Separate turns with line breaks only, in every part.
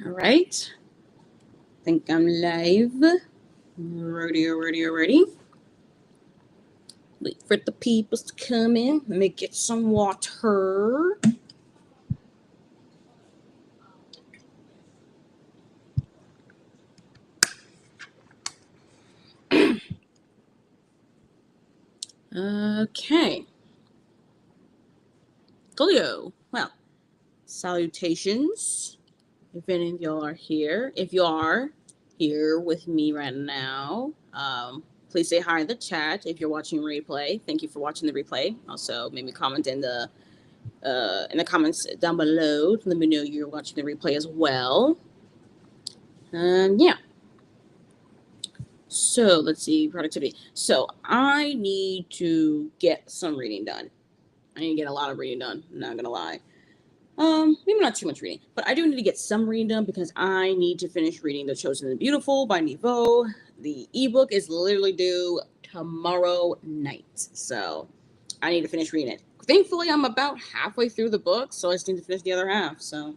All right. Think I'm live. Ready. Wait for the peoples to come in. Let me get some water. Okay. Coolio. Well, salutations. If any of y'all are here, if you are here with me right now, please say hi in the chat. If you're watching replay, thank you for watching the replay. Also, maybe comment in the comments down below. Let me know you're watching the replay as well. Yeah. So let's see, productivity. So I need to get some reading done. I need to get a lot of reading done. I'm not gonna lie. Maybe not too much reading, but I do need to get some reading done because I need to finish reading The Chosen and the Beautiful by Niveau. The ebook is literally due tomorrow night, so I need to finish reading it. Thankfully, I'm about halfway through the book, so I just need to finish the other half. So,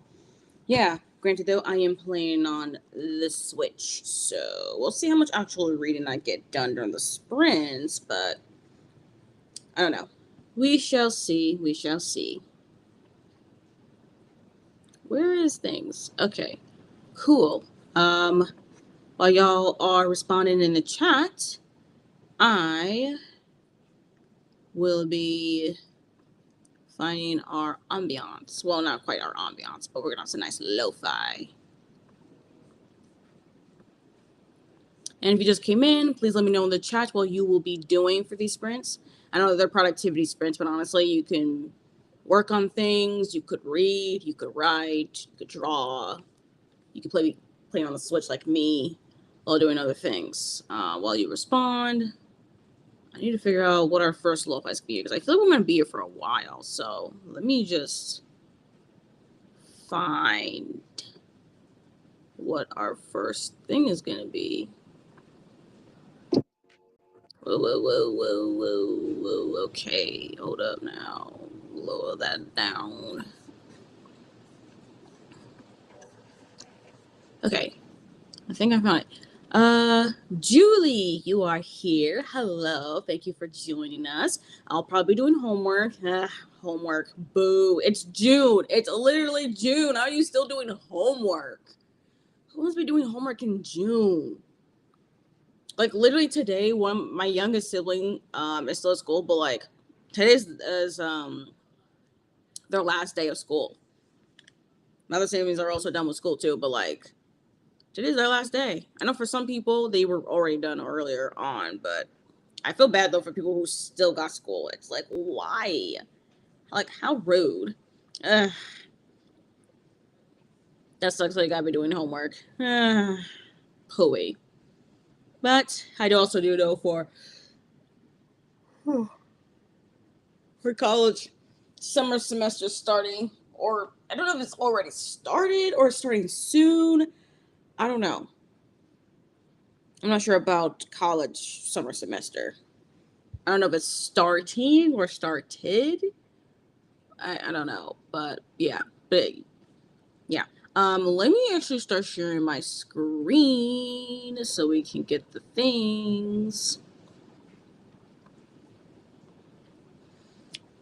yeah. Granted, though, I am playing on the Switch, so we'll see how much actual reading I get done during the sprints, but I don't know. We shall see. We shall see. Where is things? Okay. Cool. While y'all are responding in the chat, I will be finding our ambiance. Well, not quite our ambiance, but we're gonna have some nice lo-fi. And if you just came in, please let me know in the chat what you will be doing for these sprints. I know they're productivity sprints, but honestly, you can work on things. You could read, you could write, you could draw, you could play on the Switch like me while doing other things. While you respond, I need to figure out what our first lo-fi is be because I feel like we're gonna be here for a while. So let me just find what our first thing is gonna be. Whoa. Okay, hold up now. Lower that down. Okay, I think I found it. Julie, you are here. Hello, thank you for joining us. I'll probably be doing homework. Homework, boo. It's June. It's literally June. How are you still doing homework? Who wants to be doing homework in June? Like literally today, my youngest sibling is still at school, but like today's is their last day of school. My other siblings are also done with school too, but like today's their last day. I know for some people they were already done earlier on, but I feel bad though for people who still got school. It's like why? Like how rude. Ugh. That sucks. Like I gotta be doing homework. Hooey. But I do also do know for college summer semester starting, or I don't know if it's already started or starting soon. I don't know. I'm not sure about college summer semester. I don't know if it's starting or started. I don't know, but yeah, but yeah. Let me actually start sharing my screen so we can get the things.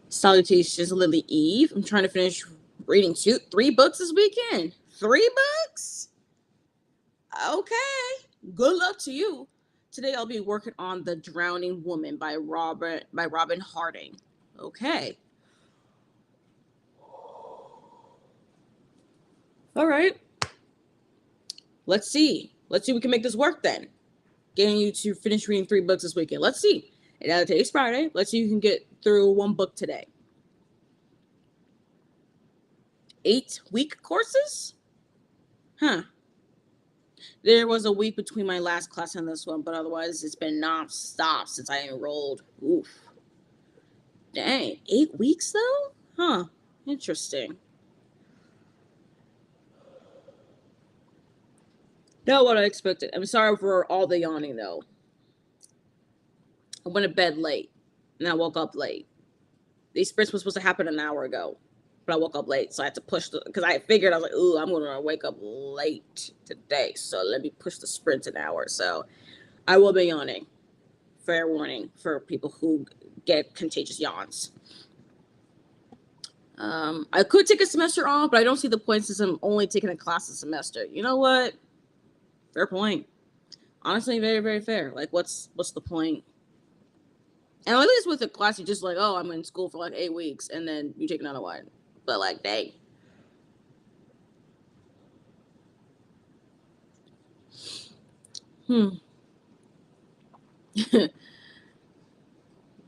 Salutations, Lily Eve. I'm trying to finish reading 3 books this weekend. 3 books? Okay. Good luck to you. Today I'll be working on The Drowning Woman by Robin Harding. Okay. All right. Let's see. Let's see if we can make this work then. Getting you to finish reading 3 books this weekend. Let's see. And today's Friday. Let's see if you can get through 1 book today. 8-week courses? Huh. There was a week between my last class and this one, but otherwise it's been non-stop since I enrolled. Oof. Dang. 8 weeks though? Huh. Interesting. Not what I expected. I'm sorry for all the yawning though. I went to bed late and I woke up late. These sprints were supposed to happen an hour ago. but I woke up late, so I had to push because I figured I was like, ooh, I'm gonna wake up late today, so let me push the sprint an hour. So I will be yawning. Fair warning for people who get contagious yawns. I could take a semester off, but I don't see the point since I'm only taking a class a semester. You know what? Fair point. Honestly, very, very fair. Like, what's the point? And at least with a class, you're just like, oh, I'm in school for like 8 weeks, and then you take another one. But like, dang.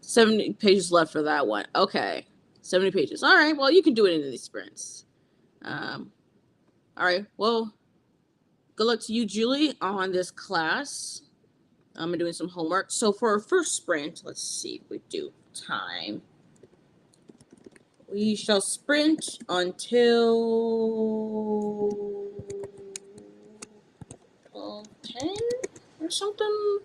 70 pages left for that one. Okay. 70 pages. All right. Well, you can do it in these sprints. All right. Well, good luck to you, Julie, on this class. I'm doing some homework. So for our first sprint, let's see if we do time. We shall sprint until 12:10 or something.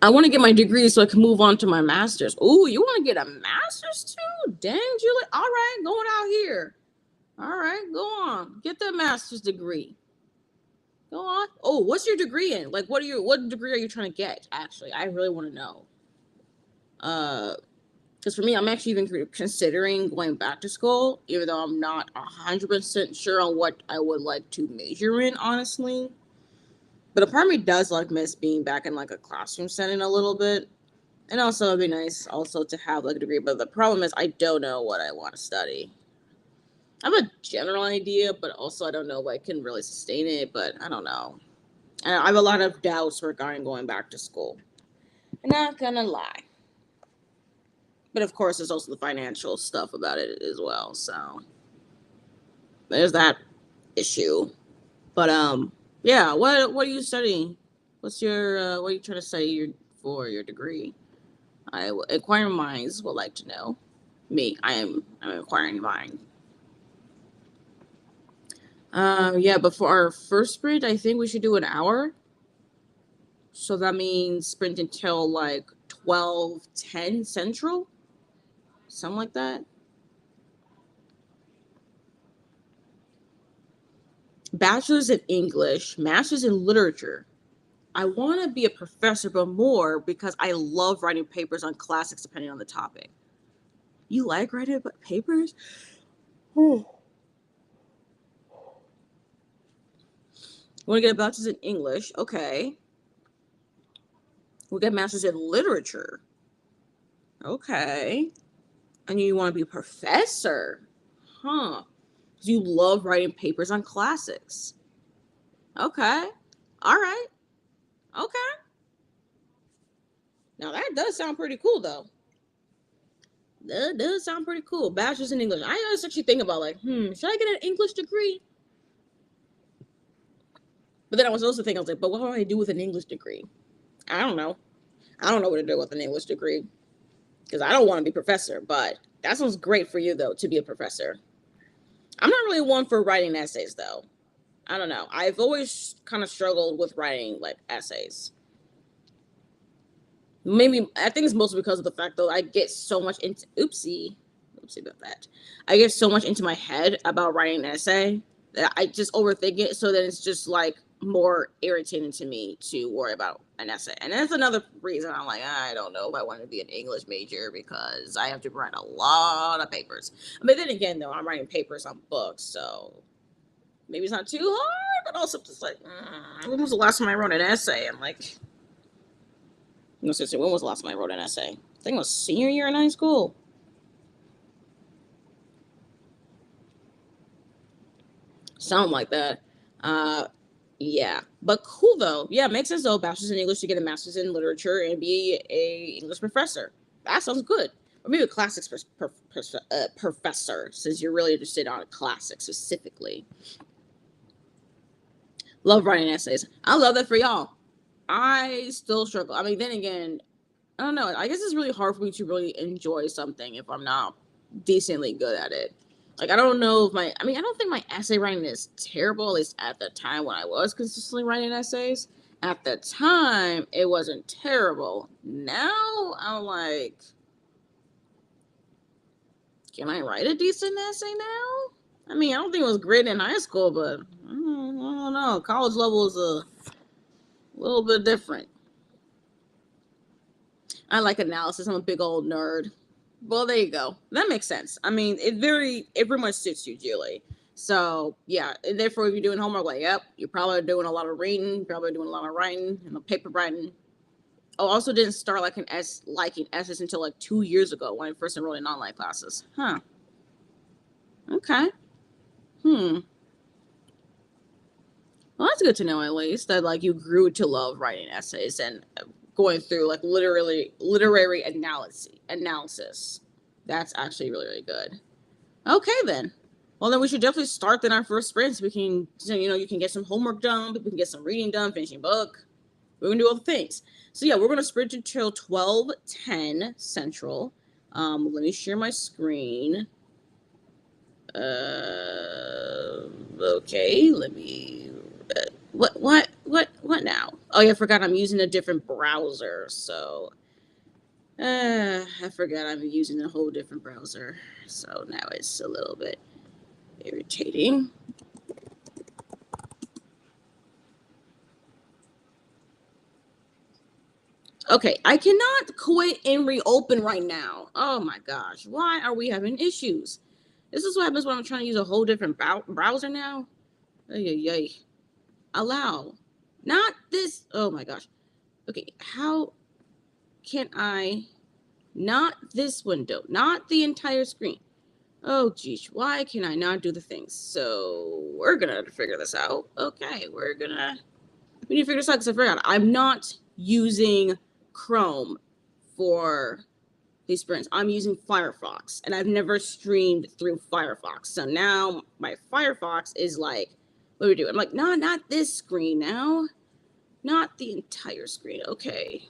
I want to get my degree so I can move on to my master's. Ooh, you want to get a master's too? Dang, Julie. All right, going out here. All right, go on. Get the master's degree. Go on. Oh, what's your degree in? Like, what degree are you trying to get? Actually, I really want to know. Because for me, I'm actually even considering going back to school, even though I'm not 100% sure on what I would like to major in, honestly. But a part of me does like miss being back in like a classroom setting a little bit. And also it'd be nice also to have like a degree. But the problem is I don't know what I want to study. I have a general idea, but also I don't know if I can really sustain it, but I don't know. And I have a lot of doubts regarding going back to school. I'm not gonna lie. But of course there's also the financial stuff about it as well. So there's that issue. But yeah, what are you studying? What's your what are you trying to study for your degree? Inquiring minds would like to know. I'm inquiring mind. Yeah, but for our first sprint, I think we should do an hour. So that means sprint until like 12:10 Central, something like that. Bachelor's in English, master's in literature. I want to be a professor, but more because I love writing papers on classics depending on the topic. You like writing papers? Want to get a bachelor's in English? Okay. We'll get master's in literature. Okay. And you want to be a professor? Huh. Because you love writing papers on classics. Okay. All right. Okay. Now that does sound pretty cool, though. That does sound pretty cool. Bachelor's in English. I was actually thinking about like, should I get an English degree? But then I was also thinking, I was like, but what do I do with an English degree? I don't know. I don't know what to do with an English degree. Because I don't want to be a professor, but that sounds great for you, though, to be a professor. I'm not really one for writing essays, though. I don't know. I've always kind of struggled with writing, like, essays. Maybe, I think it's mostly because of the fact, though, I get so much into, oopsie about that. I get so much into my head about writing an essay that I just overthink it, so that it's just, like, more irritating to me to worry about an essay. And that's another reason I'm like, I don't know if I want to be an English major because I have to write a lot of papers. But then again, though, I'm writing papers on books, so maybe it's not too hard, but also just like, when was the last time I wrote an essay? I'm like, no, seriously, when was the last time I wrote an essay? I think it was senior year in high school. Something like that. Yeah, but cool though. Yeah, makes sense though. Bachelor's in English to get a master's in literature and be a English professor. That sounds good. Or maybe a classics professor, since you're really interested on classics specifically. Love writing essays. I love that for y'all. I still struggle. I mean, then again, I don't know. I guess it's really hard for me to really enjoy something if I'm not decently good at it. Like, I don't know if I don't think my essay writing is terrible, at least at the time when I was consistently writing essays. At the time, it wasn't terrible. Now, I'm like, Can I write a decent essay now? I mean, I don't think it was great in high school, but I don't know. College level is a little bit different. I like analysis. I'm a big old nerd. Well, there you go. That makes sense. I mean, it pretty much suits you, Julie. So yeah, and therefore, if you're doing homework, like, yep, you're probably doing a lot of reading, probably doing a lot of writing, and the paper writing. Oh, also didn't start liking essays until like 2 years ago when I first enrolled in online classes. Huh. Okay. Hmm. Well, that's good to know at least that like you grew to love writing essays and going through like literary analysis. That's actually really, really good. Okay then. Well then we should definitely start then our first sprint so we can you can get some homework done, we can get some reading done, finishing book. We're gonna do all the things. So yeah, we're gonna sprint until 12:10 Central. Let me share my screen. Okay, let me what now? Oh yeah, I forgot I'm using a different browser. So I forgot I'm using a whole different browser. So now it's a little bit irritating. Okay, I cannot quit and reopen right now. Oh my gosh, why are we having issues? This is what happens when I'm trying to use a whole different browser now. Ay. Allow. Not this. Oh my gosh. Okay, how can I? Not this window. Not the entire screen. Oh geez, why can I not do the things? So we're gonna have to figure this out. Okay, we need to figure this out because I forgot. I'm not using Chrome for these sprints. I'm using Firefox, and I've never streamed through Firefox. So now my Firefox is like, what do we do? I'm like, no, not this screen now. Not the entire screen. Okay.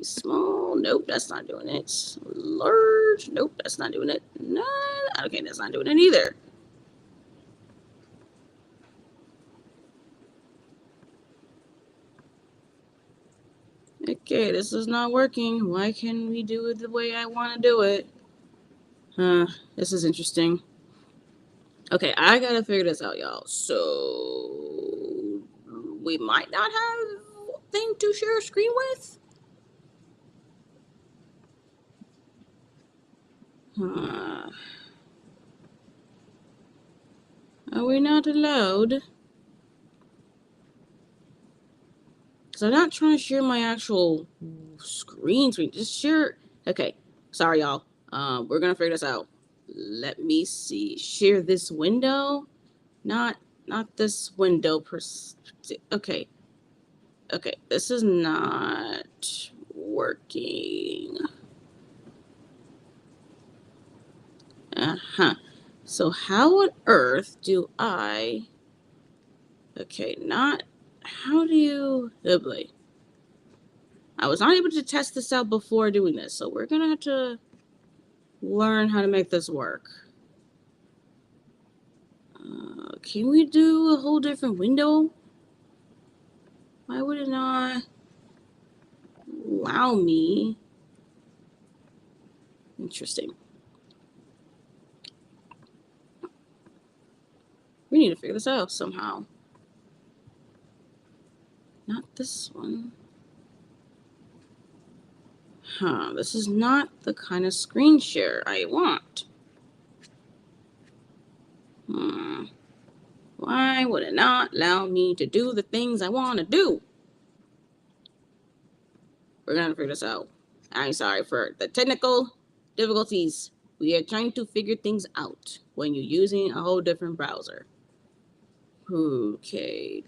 Small. Nope, that's not doing it. Large. Nope, that's not doing it. No. Okay, that's not doing it either. Okay, this is not working. Why can't we do it the way I want to do it? This is interesting. Okay, I gotta figure this out, y'all. So we might not have a thing to share a screen with. Are we not allowed? Because I'm not trying to share my actual screen. Just share. Okay, sorry, y'all. We're gonna figure this out. Let me see. Share this window. Not this window. Okay. Okay, this is not working. Uh-huh. So how on earth do I... Okay, not... How do you... Oh boy. I was not able to test this out before doing this, so we're gonna have to learn how to make this work. Can we do a whole different window? Why would it not allow me? Interesting. We need to figure this out somehow. Not this one. This is not the kind of screen share I want. Why would it not allow me to do the things I want to do? We're going to figure this out. I'm sorry for the technical difficulties. We are trying to figure things out when you're using a whole different browser. Okay.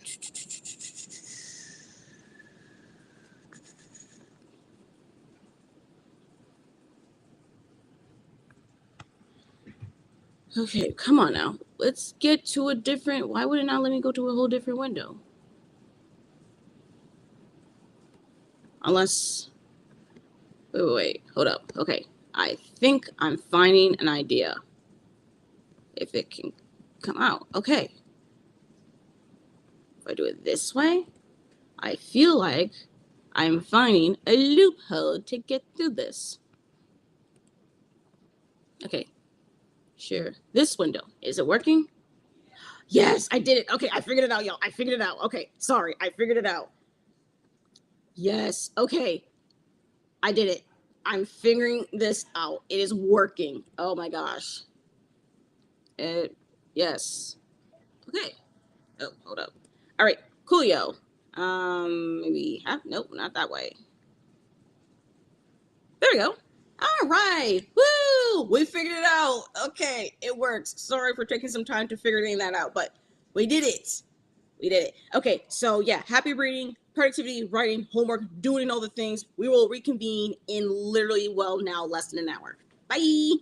Okay, come on now. Let's get to a different... Why would it not let me go to a whole different window? Unless... Wait. Hold up. Okay. I think I'm finding an idea. If it can come out. Okay. If I do it this way, I feel like I'm finding a loophole to get through this. Okay, share this window. Is it working? Yes, I did it. Okay, I figured it out, y'all. I figured it out. Okay, sorry, I figured it out. Yes, okay, I did it. I'm figuring this out. It is working. Oh my gosh. It, yes. Okay. Oh, hold up. All right, coolio. Maybe have nope, not that way. There we go. All right. Woo! We figured it out. Okay, it works. Sorry for taking some time to figuring that out, but we did it. We did it. Okay, so yeah, happy reading, productivity, writing, homework, doing all the things. We will reconvene in literally, well, now less than an hour. Bye.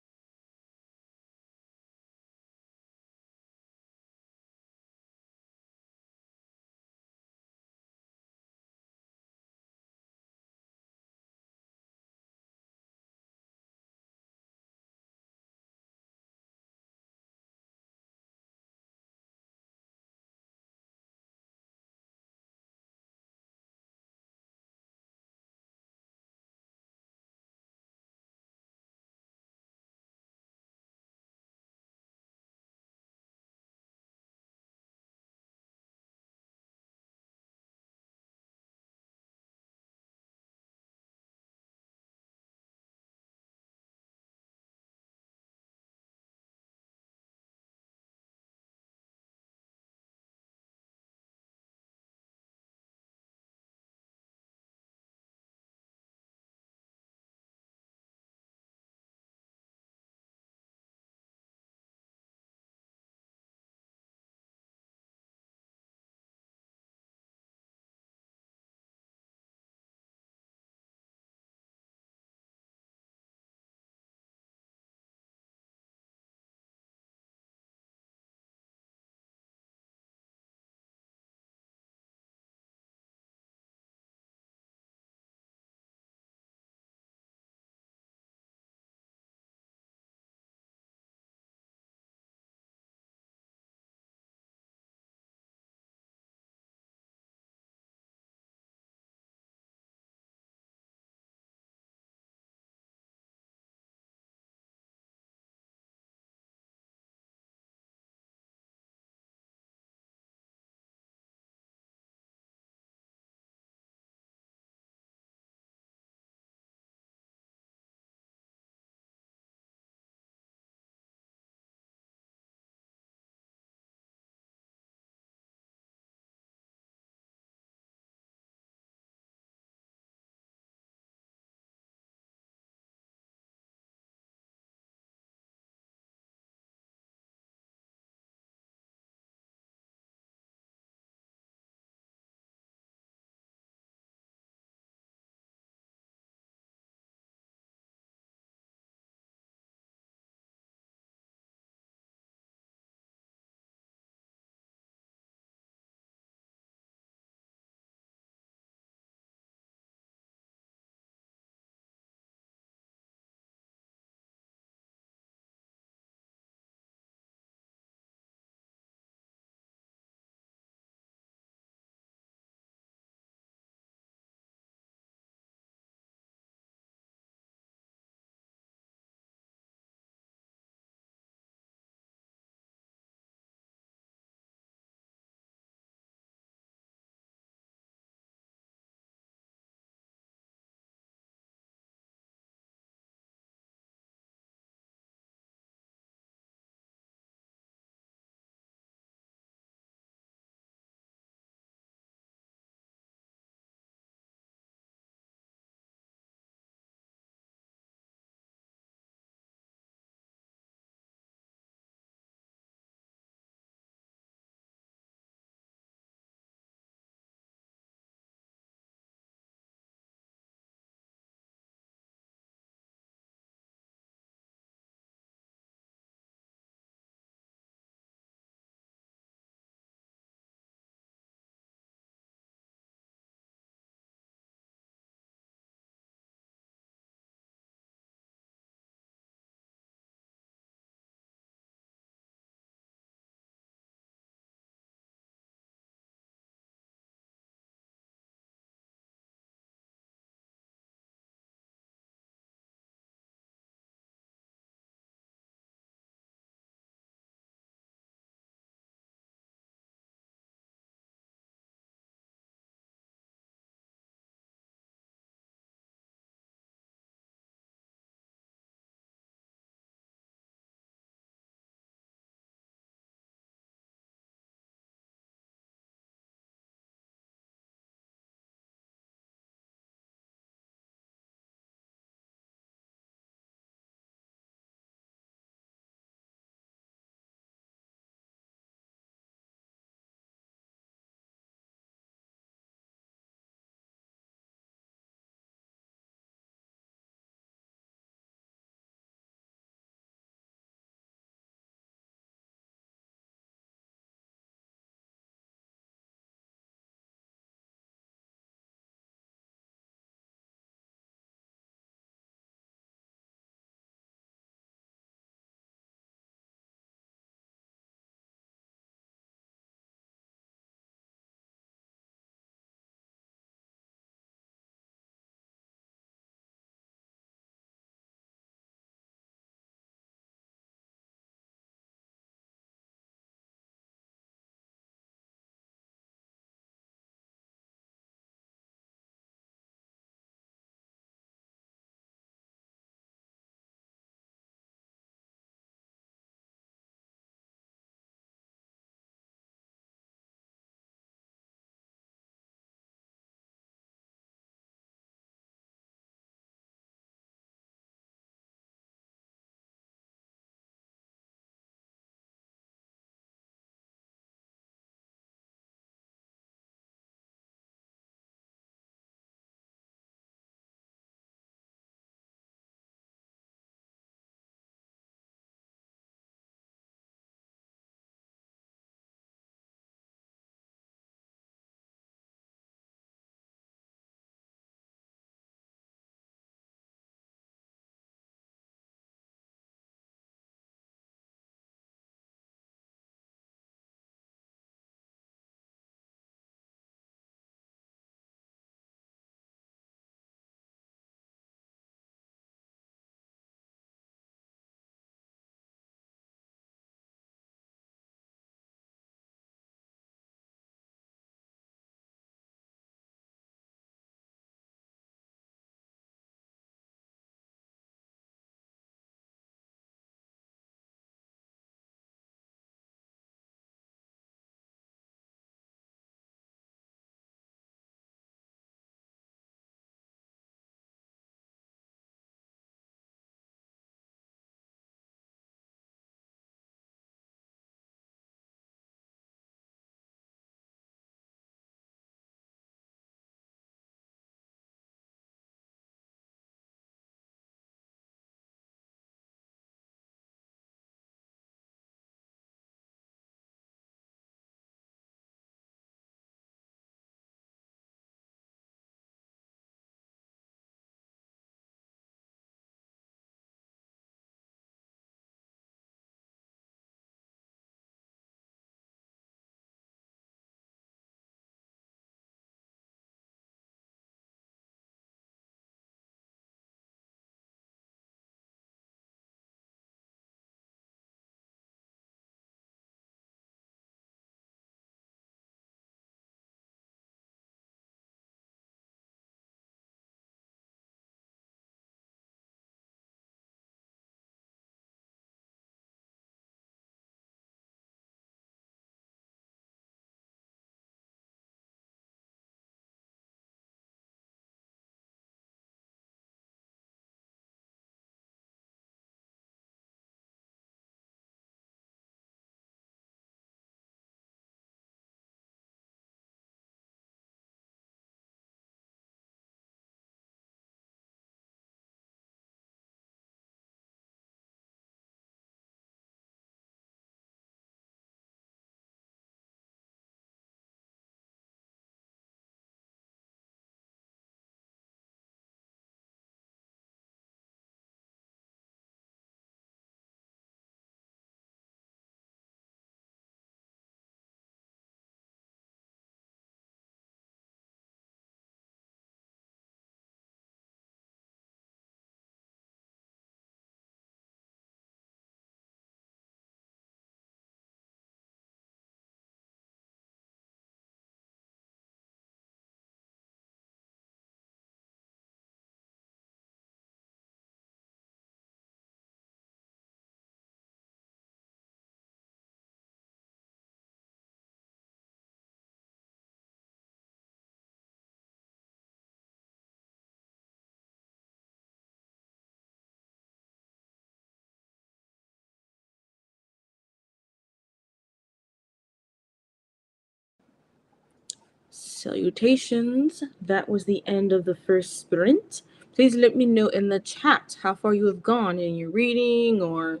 Salutations. That was the end of the first sprint. Please let me know in the chat how far you have gone in your reading, or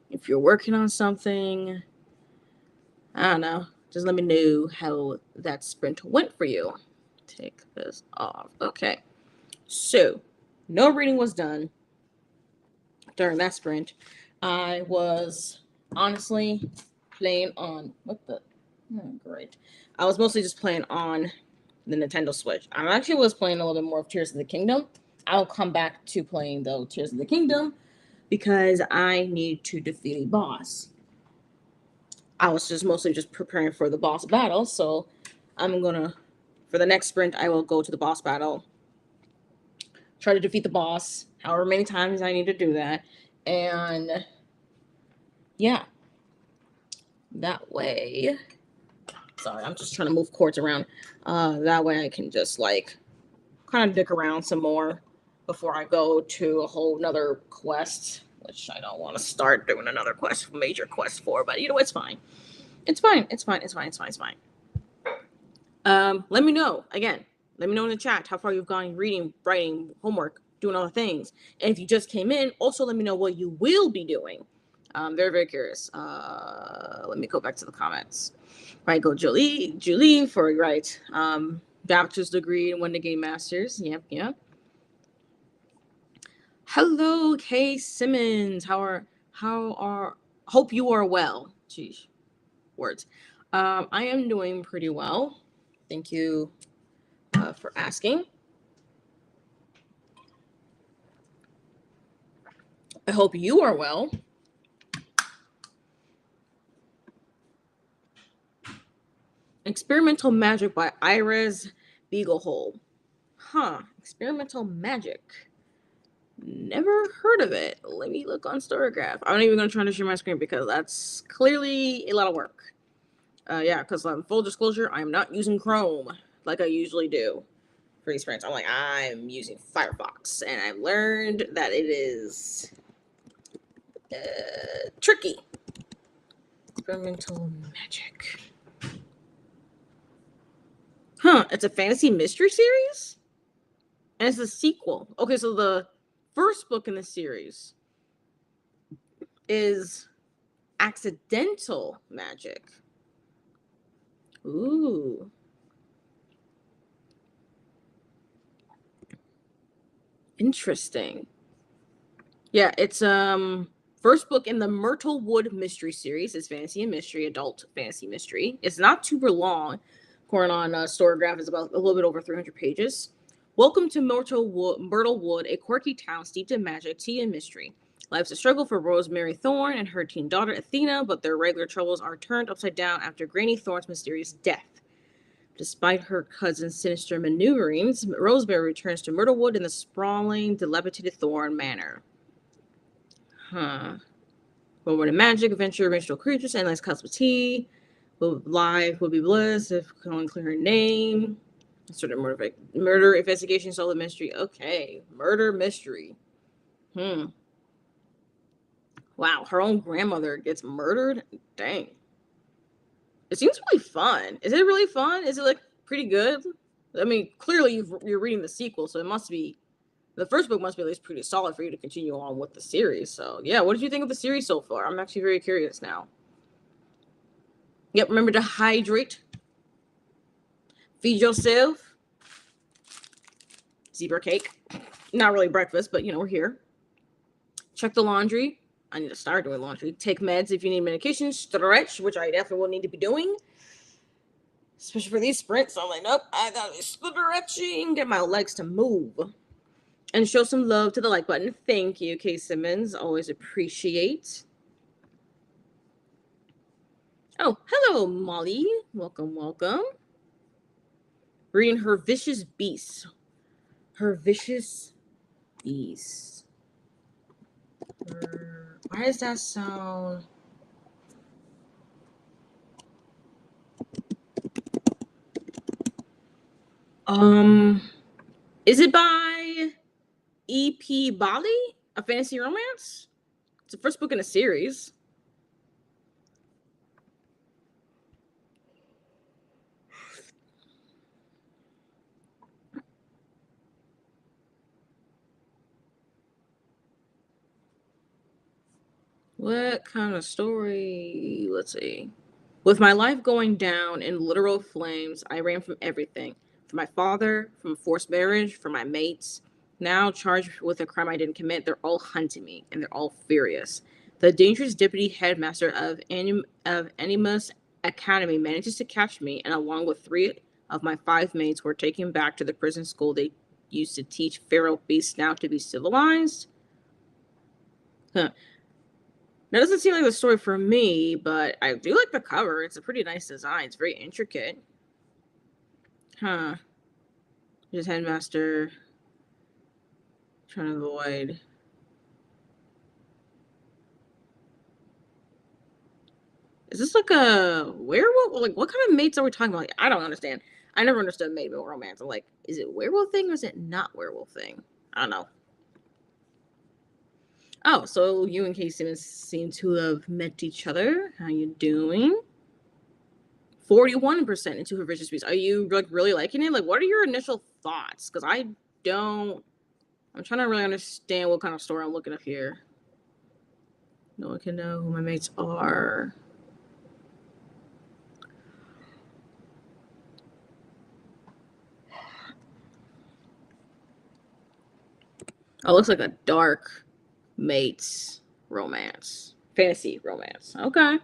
if you're working on something. I don't know. Just let me know how that sprint went for you. Take this off. Okay. So, no reading was done during that sprint. I was honestly playing on great. I was mostly just playing on the Nintendo Switch. I actually was playing a little bit more of Tears of the Kingdom. I'll come back to playing though Tears of the Kingdom because I need to defeat a boss. I was just mostly just preparing for the boss battle, so I'm gonna, for the next sprint, I will go to the boss battle, try to defeat the boss, however many times I need to do that, and yeah, that way. Sorry, I'm just trying to move cords around. That way I can just like kind of dick around some more before I go to a whole nother quest, which I don't want to start doing another quest, major quest for, but you know, it's fine. It's fine. It's fine. It's fine. It's fine. It's fine. Let me know again. Let me know in the chat how far you've gone reading, writing, homework, doing all the things. And if you just came in, also let me know what you will be doing. I'm very, very curious. Let me go back to the comments. Right, go Julie for right. Bachelor's degree and 1 Game Masters. Yep. Hello, Kay Simmons. Hope you are well. Jeez, words. I am doing pretty well. Thank you for asking. I hope you are well. Experimental Magic by Iris Beaglehole. Experimental Magic. Never heard of it. Let me look on Storygraph. I'm not even going to try to share my screen because that's clearly a lot of work. Because full disclosure, I'm not using Chrome like I usually do for these sprints. I'm using Firefox, and I've learned that it is tricky. Experimental Magic. It's a fantasy mystery series? And it's a sequel. Okay, so the first book in the series is Accidental Magic. Ooh. Interesting. Yeah, it's first book in the Myrtlewood mystery series. It's fantasy and mystery, adult fantasy mystery. It's not super long. According on Storygraph, is about a little bit over 300 pages. Welcome to Myrtlewood, a quirky town steeped in magic, tea, and mystery. Life's a struggle for Rosemary Thorne and her teen daughter Athena, but their regular troubles are turned upside down after Granny Thorne's mysterious death. Despite her cousin's sinister maneuverings, Rosemary returns to Myrtlewood in the sprawling, dilapidated Thorne Manor. World of magic, adventure, racial creatures, endless cups of tea. Life would be blessed if we can only clear her name. Sort of murder investigation, solve the mystery. Okay, murder mystery. Wow, her own grandmother gets murdered? Dang. It seems really fun. Is it really fun? Is it like pretty good? I mean, clearly you're reading the sequel, so it must be, the first book must be at least pretty solid for you to continue on with the series. So yeah, what did you think of the series so far? I'm actually very curious now. Yep, remember to hydrate. Feed yourself. Zebra cake. Not really breakfast, but we're here. Check the laundry. I need to start doing laundry. Take meds if you need medication. Stretch, which I definitely will need to be doing. Especially for these sprints. I'm like, nope, I gotta be stretching. Get my legs to move. And show some love to the like button. Thank you, Kay Simmons. Always appreciate. Oh, hello, Molly. Welcome. Reading Her Vicious Beast. Her Vicious Beast. Why does that sound... Is it by E.P. Bali? A fantasy romance? It's the first book in a series. What kind of story? Let's see. With my life going down in literal flames, I ran from everything. From my father, from forced marriage, from my mates. Now charged with a crime I didn't commit, they're all hunting me, and they're all furious. The dangerous deputy headmaster of Animus Academy manages to catch me, and along with 3 of my 5 mates, were taken back to the prison school they used to teach feral beasts now to be civilized. Huh. That doesn't seem like the story for me, but I do like the cover. It's a pretty nice design. It's very intricate. Huh. Just headmaster. Trying to avoid. Is this like a werewolf? Like, what kind of mates are we talking about? Like, I don't understand. I never understood mate romance. I'm like, is it werewolf thing or is it not werewolf thing? I don't know. Oh, so you and Casey seem to have met each other. How you doing? 41% into her vicious beast. Are you like really liking it? Like, what are your initial thoughts? Because I don't. I'm trying to really understand what kind of story I'm looking at here. No one can know who my mates are. Oh, it looks like a dark mates romance. Fantasy romance. Okay.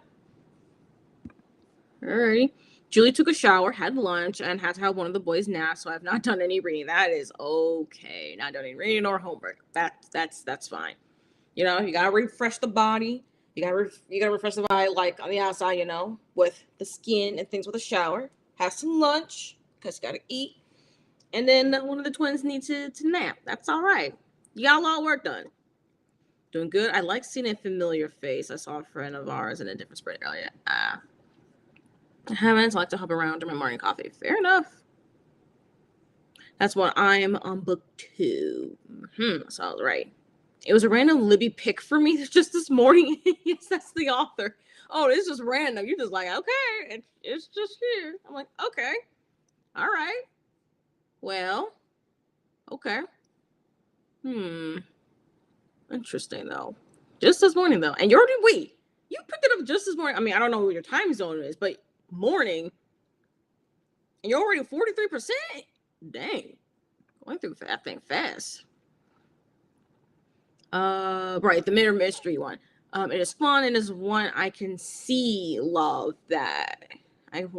Alrighty. Julie took a shower, had lunch, and had to have one of the boys nap, so I've not done any reading. That is okay. Not done any reading or homework. That's fine. You know, you gotta refresh the body. You gotta refresh the body like on the outside, you know, with the skin and things with a shower. Have some lunch, because you gotta eat. And then one of the twins needs to nap. That's all right. You got a lot of work done. Doing good. I like seeing a familiar face. I saw a friend of ours in a different spread earlier. I haven't. I like to hop around during my morning coffee. Fair enough. That's what I'm on book 2. Sounds right. It was a random Libby pick for me just this morning. Yes, that's the author. Oh, it's just random. You're just like, okay, it's just here. I'm like, okay, all right. Well, okay. Interesting though. Just this morning though, and you already wait. You picked it up just this morning. I mean, I don't know what your time zone is, but morning, and you're already 43%. Dang, going through that thing fast. Right, the mirror mystery one. It is fun and is one I can see love that. It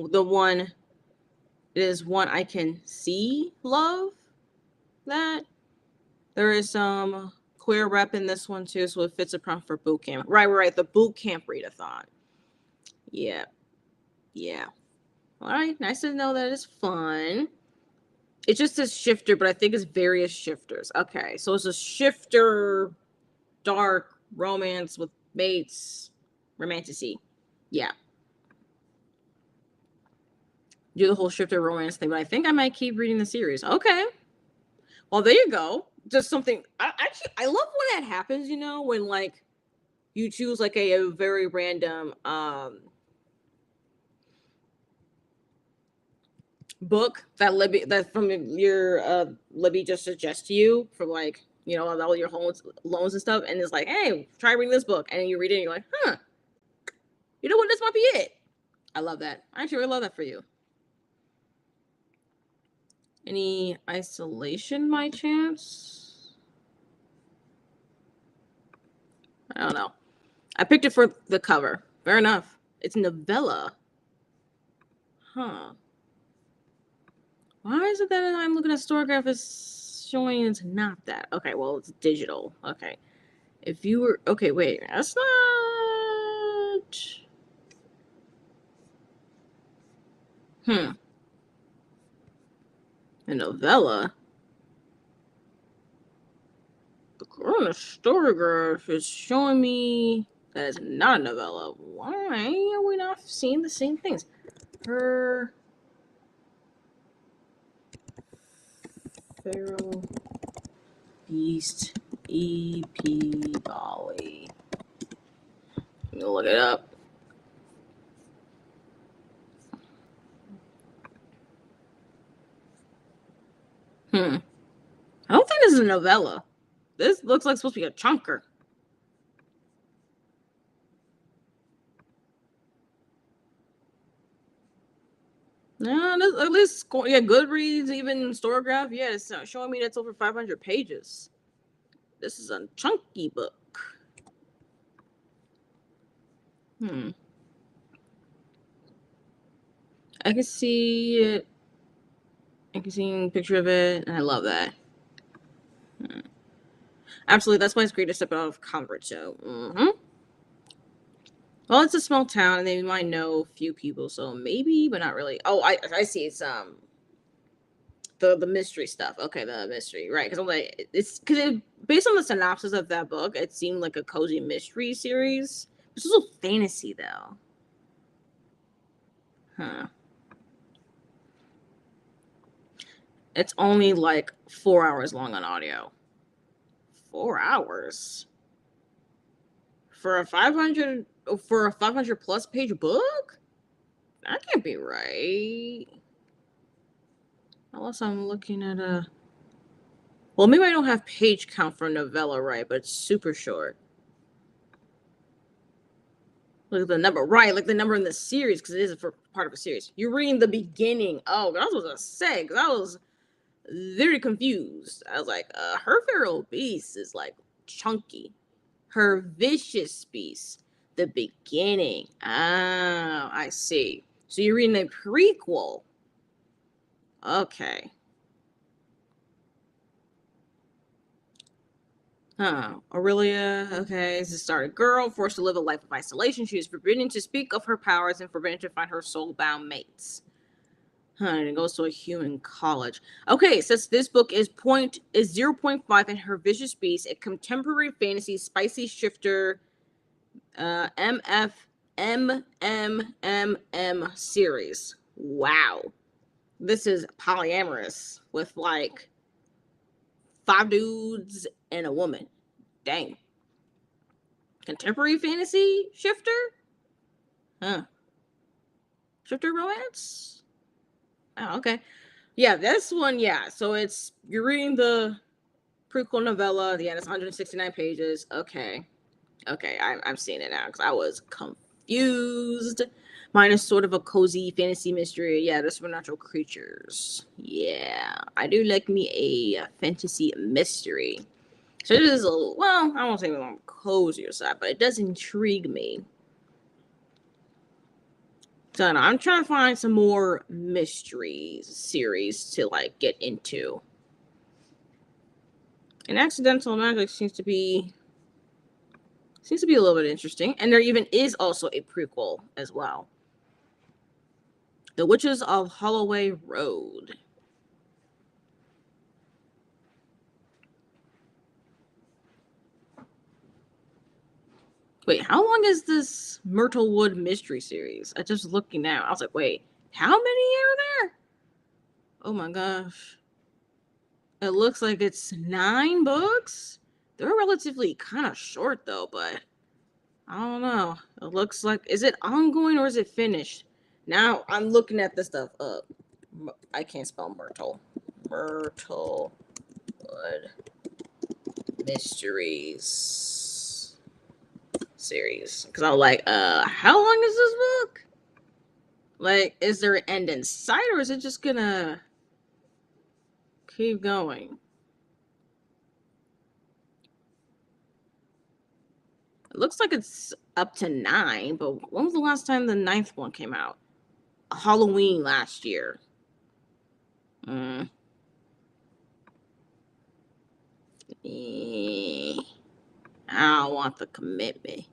is one I can see love that. There is some queer rep in this one too, so it fits a prompt for boot camp. Right. The boot camp readathon. Yeah. All right, nice to know that it's fun. It just says shifter, but I think it's various shifters. Okay, so it's a shifter, dark romance with mates, romanticy. Yeah. Do the whole shifter romance thing, but I think I might keep reading the series. Okay. Well, there you go. Just something. I love when that happens. You know, when like you choose like a very random book that from your Libby just suggests to you for like you know all your loans and stuff, and it's like, hey, try reading this book, and then you read it, and you're like, huh, you know what, this might be it. I love that. I actually really love that for you. Any isolation, by chance? I don't know. I picked it for the cover. Fair enough. It's novella. Huh. Why is it that I'm looking at Storygraph is showing it's not that? Okay, well, it's digital. Okay. If you were... Okay, wait. That's not... A novella? The Corona Storygraph is showing me that it's not a novella. Why are we not seeing the same things? Her... Feral Beast EP Bali. Let me look it up. I don't think this is a novella. This looks like it's supposed to be a chunker. No, at least yeah, Goodreads, even Storygraph, yeah, it's showing me that's over 500 pages. This is a chunky book. I can see it. I can see a picture of it, and I love that. Absolutely, that's why it's great to step out of comfort zone. Well, it's a small town, and they might know a few people, so maybe, but not really. Oh, I see. It's the mystery stuff. Okay, the mystery, right? Because I'm like, it's because based on the synopsis of that book, it seemed like a cozy mystery series. It's also fantasy, though. Huh. It's only like 4 hours long on audio. 4 hours for a 500 plus page book? That can't be right. Unless I'm looking at a. Well, maybe I don't have page count for novella, right? But it's super short. Look at the number, right? Like the number in the series, because it is for part of a series. You're reading the beginning. Oh, that's what I was gonna say, because I was very confused. I was like, her feral beast is like chunky. Her vicious beast, the beginning. Ah, I see. So you're reading a prequel. Okay. Huh. Aurelia, okay, is a started girl forced to live a life of isolation. She is forbidden to speak of her powers and forbidden to find her soul-bound mates. Huh, and it goes to a human college. Okay, says this book is 0.5 and her vicious beast, a contemporary fantasy spicy shifter MFMMMM series. Wow. This is polyamorous with like 5 dudes and a woman. Dang. Contemporary fantasy shifter? Huh. Shifter romance? Oh, okay. Yeah, this one, yeah. So you're reading the prequel novella. Yeah, it's 169 pages. Okay. Okay, I'm seeing it now because I was confused. Mine is sort of a cozy fantasy mystery. Yeah, the supernatural creatures. Yeah, I do like me a fantasy mystery. So it is well, I won't say on the cozier side, but it does intrigue me. So I'm trying to find some more mystery series to like get into. And Accidental Magic seems to be a little bit interesting. And there even is also a prequel as well. The Witches of Holloway Road. Wait, how long is this Myrtlewood mystery series? I just looking now. I was like, wait, how many are there? Oh my gosh. It looks like it's 9 books. They're relatively kind of short though, but I don't know. It looks like, is it ongoing or is it finished? Now I'm looking at this stuff up. I can't spell Myrtle. Myrtlewood Mysteries series. Because I'm like, how long is this book? Like, is there an end in sight or is it just gonna keep going? It looks like it's up to 9, but when was the last time the 9th one came out? Halloween last year. Mm. I don't want the commitment.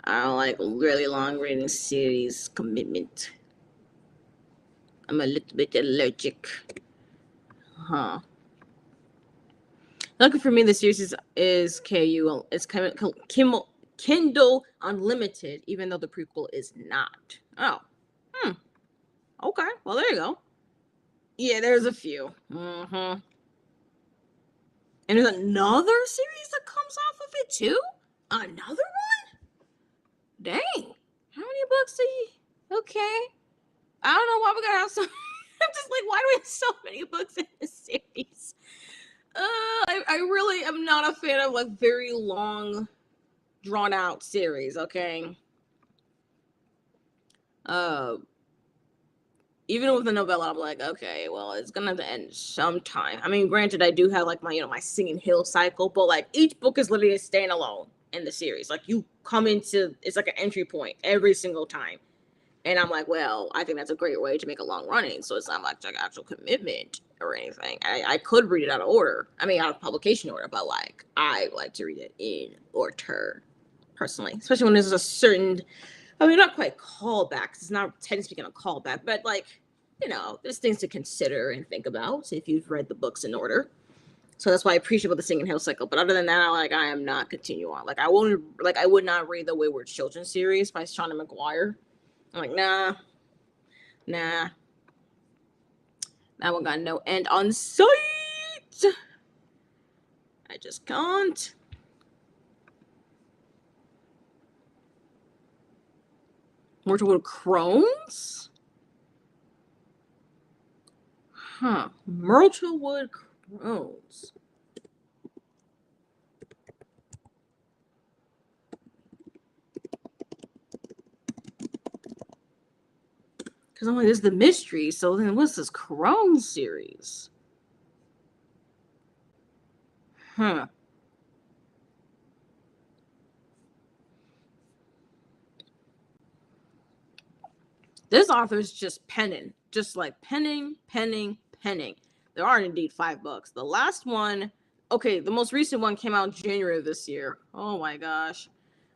I don't like really long reading series commitment. I'm a little bit allergic. Huh. Lucky for me, the series is KU. It's Kindle Unlimited, even though the prequel is not. Oh. Okay. Well, there you go. Yeah, there's a few. Mm-hmm. And there's another series that comes off of it too? Another one? Dang. How many books do you? Okay. I don't know why we gotta have so. I'm just like, why do we have so many books in this series? I really am not a fan of like very long, drawn out series. Okay. Uh, even with the novella, I'm like, okay, well, it's gonna have to end sometime. I mean, granted, I do have like my, my Singing Hill cycle, but like each book is literally a standalone in the series. Like you come into, it's like an entry point every single time. And I'm like, well, I think that's a great way to make a long running. So it's not like an actual commitment or anything. I could read it out of order. I mean, out of publication order, but like, I like to read it in order personally, especially when there's a certain, I mean, not quite callback. It's not technically speaking a callback, but like, there's things to consider and think about if you've read the books in order. So that's why I appreciate about the Singing Hill cycle. But other than that, I am not continue on. Like I would not read the Wayward Children series by Shauna McGuire. I'm like, nah. That one got no end on sight. I just can't. Myrtlewood Crones? Huh. Myrtlewood Crones. Because I'm like, this is the mystery. So then what's this Crones series? Huh. This author's just penning. Just like penning. There are indeed 5 books. The last one, okay, the most recent one came out in January of this year. Oh my gosh.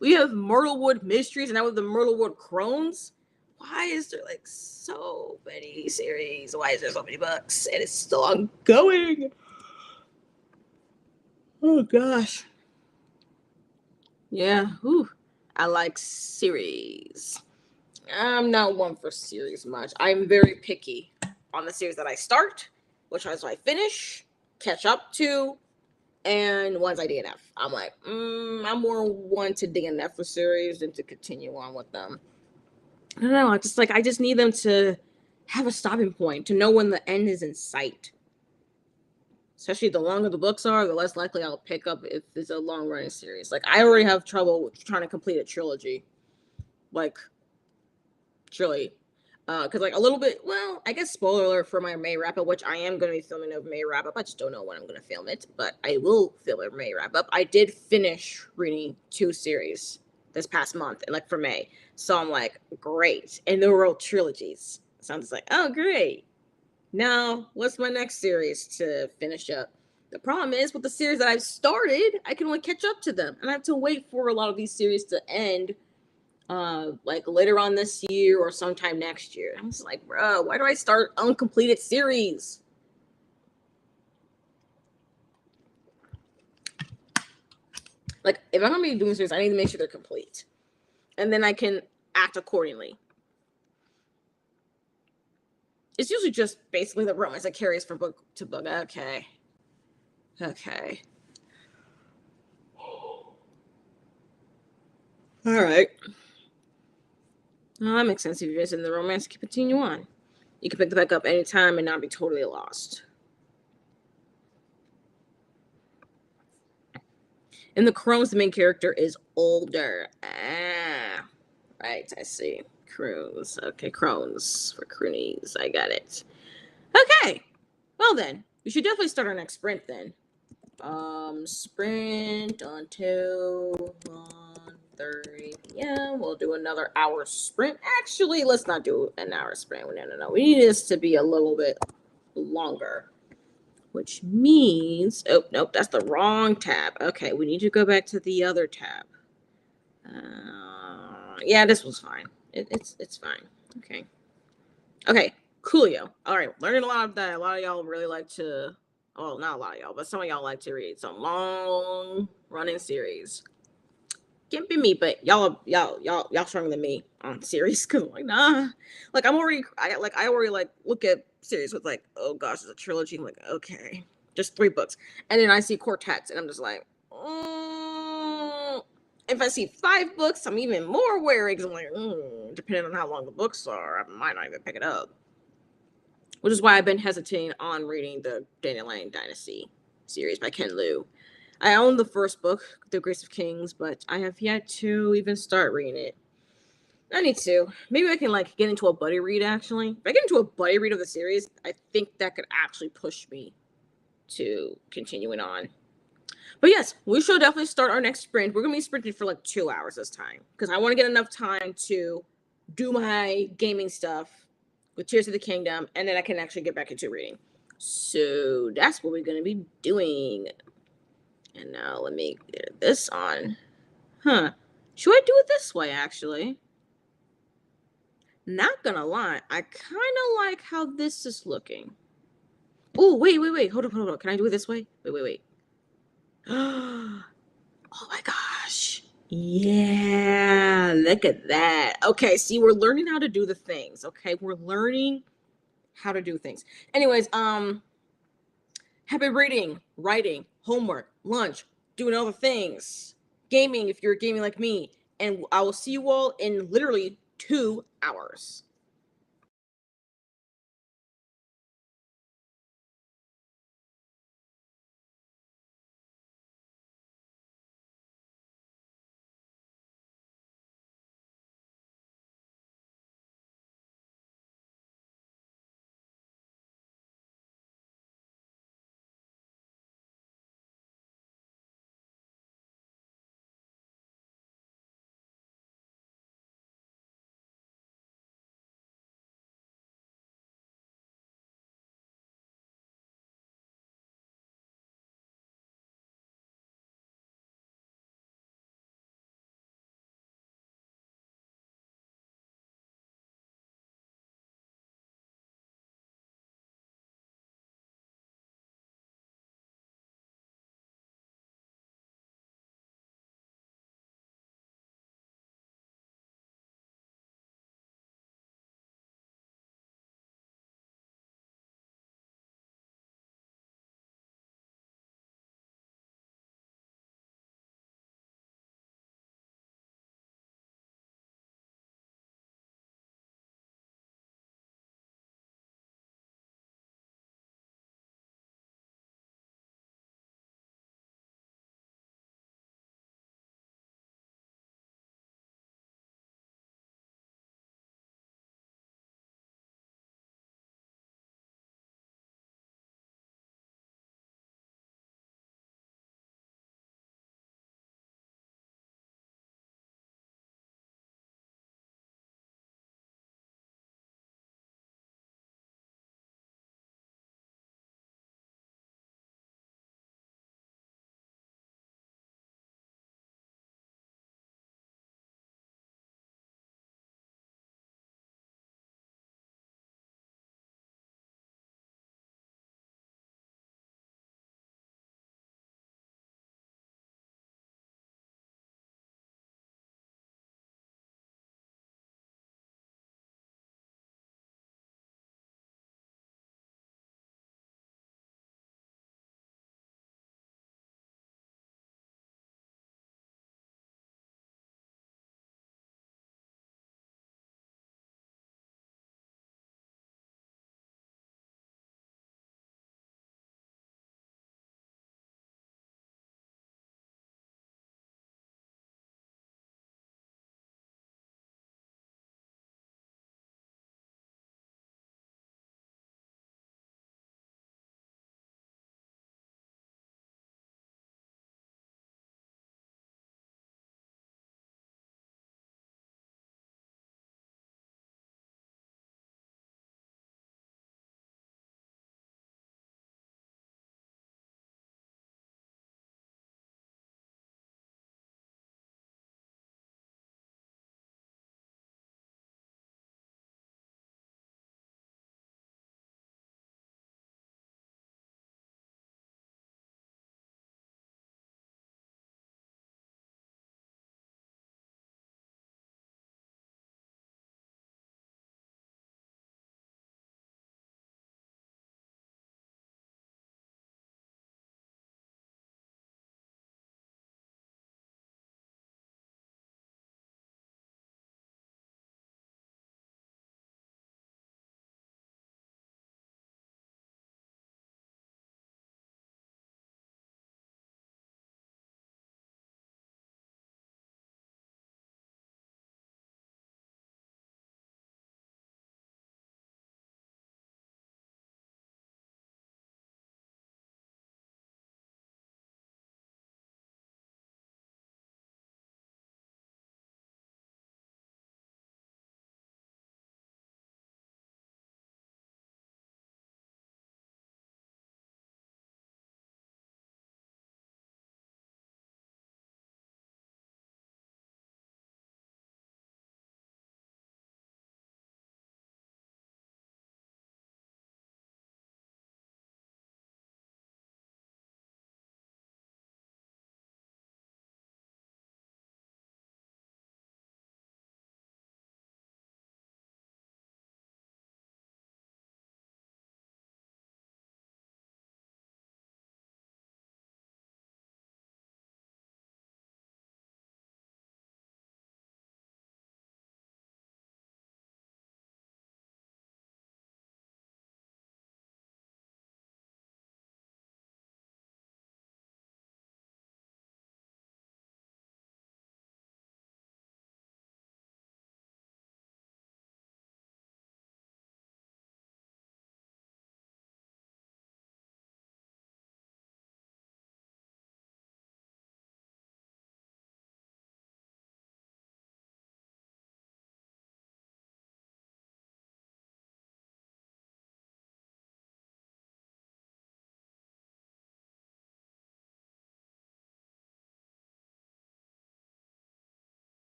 We have Myrtlewood Mysteries, and now with the Myrtlewood Crones. Why is there like so many series? Why is there so many books? And it's still ongoing. Oh gosh. Yeah. Whew. I like series. I'm not one for series much. I'm very picky on the series that I start, which ones I finish, catch up to, and ones I DNF. I'm like, I'm more one to DNF for series than to continue on with them. I don't know. It's just like I just need them to have a stopping point, to know when the end is in sight. Especially the longer the books are, the less likely I'll pick up if it's a long running series. Like I already have trouble with trying to complete a trilogy. Like, truly. Because like a little bit, well, I guess spoiler alert for my May wrap up, which I am going to be filming a May wrap up. I just don't know when I'm going to film it, but I will film a May wrap up. I did finish reading 2 series this past month, and like for May. So I'm like, great. And they were all trilogies. So I'm just like, oh, great. Now, what's my next series to finish up? The problem is with the series that I've started, I can only catch up to them. And I have to wait for a lot of these series to end like later on this year or sometime next year. I'm just like, bro, why do I start uncompleted series? Like, if I'm gonna be doing series, I need to make sure they're complete, and then I can act accordingly. It's usually just basically the romance that carries from book to book. Okay. All right. That makes sense. If you're in the romance, you can continue on. You can pick it back up anytime and not be totally lost. In the Crones, the main character is older. Right, I see. Crones. Okay, Crones for Croonies. I got it. Okay. Well then, we should definitely start our next sprint then. Sprint until 1:30 p.m. We'll do another hour sprint. Actually, let's not do an hour sprint. No. We need this to be a little bit longer. Which means, oh, nope, that's the wrong tab. Okay, we need to go back to the other tab. Yeah, this one's fine. It's fine. Okay, coolio. All right, learning a lot of that. A lot of y'all really like to, well, not a lot of y'all, but some of y'all like to read some long running series. Can't be me, but y'all stronger than me on series because I'm like, nah. Like I already like look at series with like, oh gosh, it's a trilogy. I'm like, okay, just 3 books, and then I see quartets, and I'm just like, if I see 5 books, I'm even more wary because I'm like, depending on how long the books are, I might not even pick it up. Which is why I've been hesitating on reading the Dandelion Dynasty series by Ken Liu. I own the first book, The Grace of Kings, but I have yet to even start reading it. I need to. Maybe I can like get into a buddy read actually. If I get into a buddy read of the series, I think that could actually push me to continuing on. But yes, we should definitely start our next sprint. We're gonna be sprinting for like 2 hours this time because I want to get enough time to do my gaming stuff with Tears of the Kingdom, and then I can actually get back into reading. So that's what we're gonna be doing. And now let me get this on. Huh? Should I do it this way? Actually, not gonna lie, I kind of like how this is looking. Oh wait! Hold up, hold up. Can I do it this way? Wait. Oh my gosh. Yeah, look at that. Okay, see, we're learning how to do the things. Okay, we're learning how to do things. Anyways, happy reading, writing, homework, lunch, doing all the things, gaming if you're gaming like me, and I will see you all in literally 2 hours.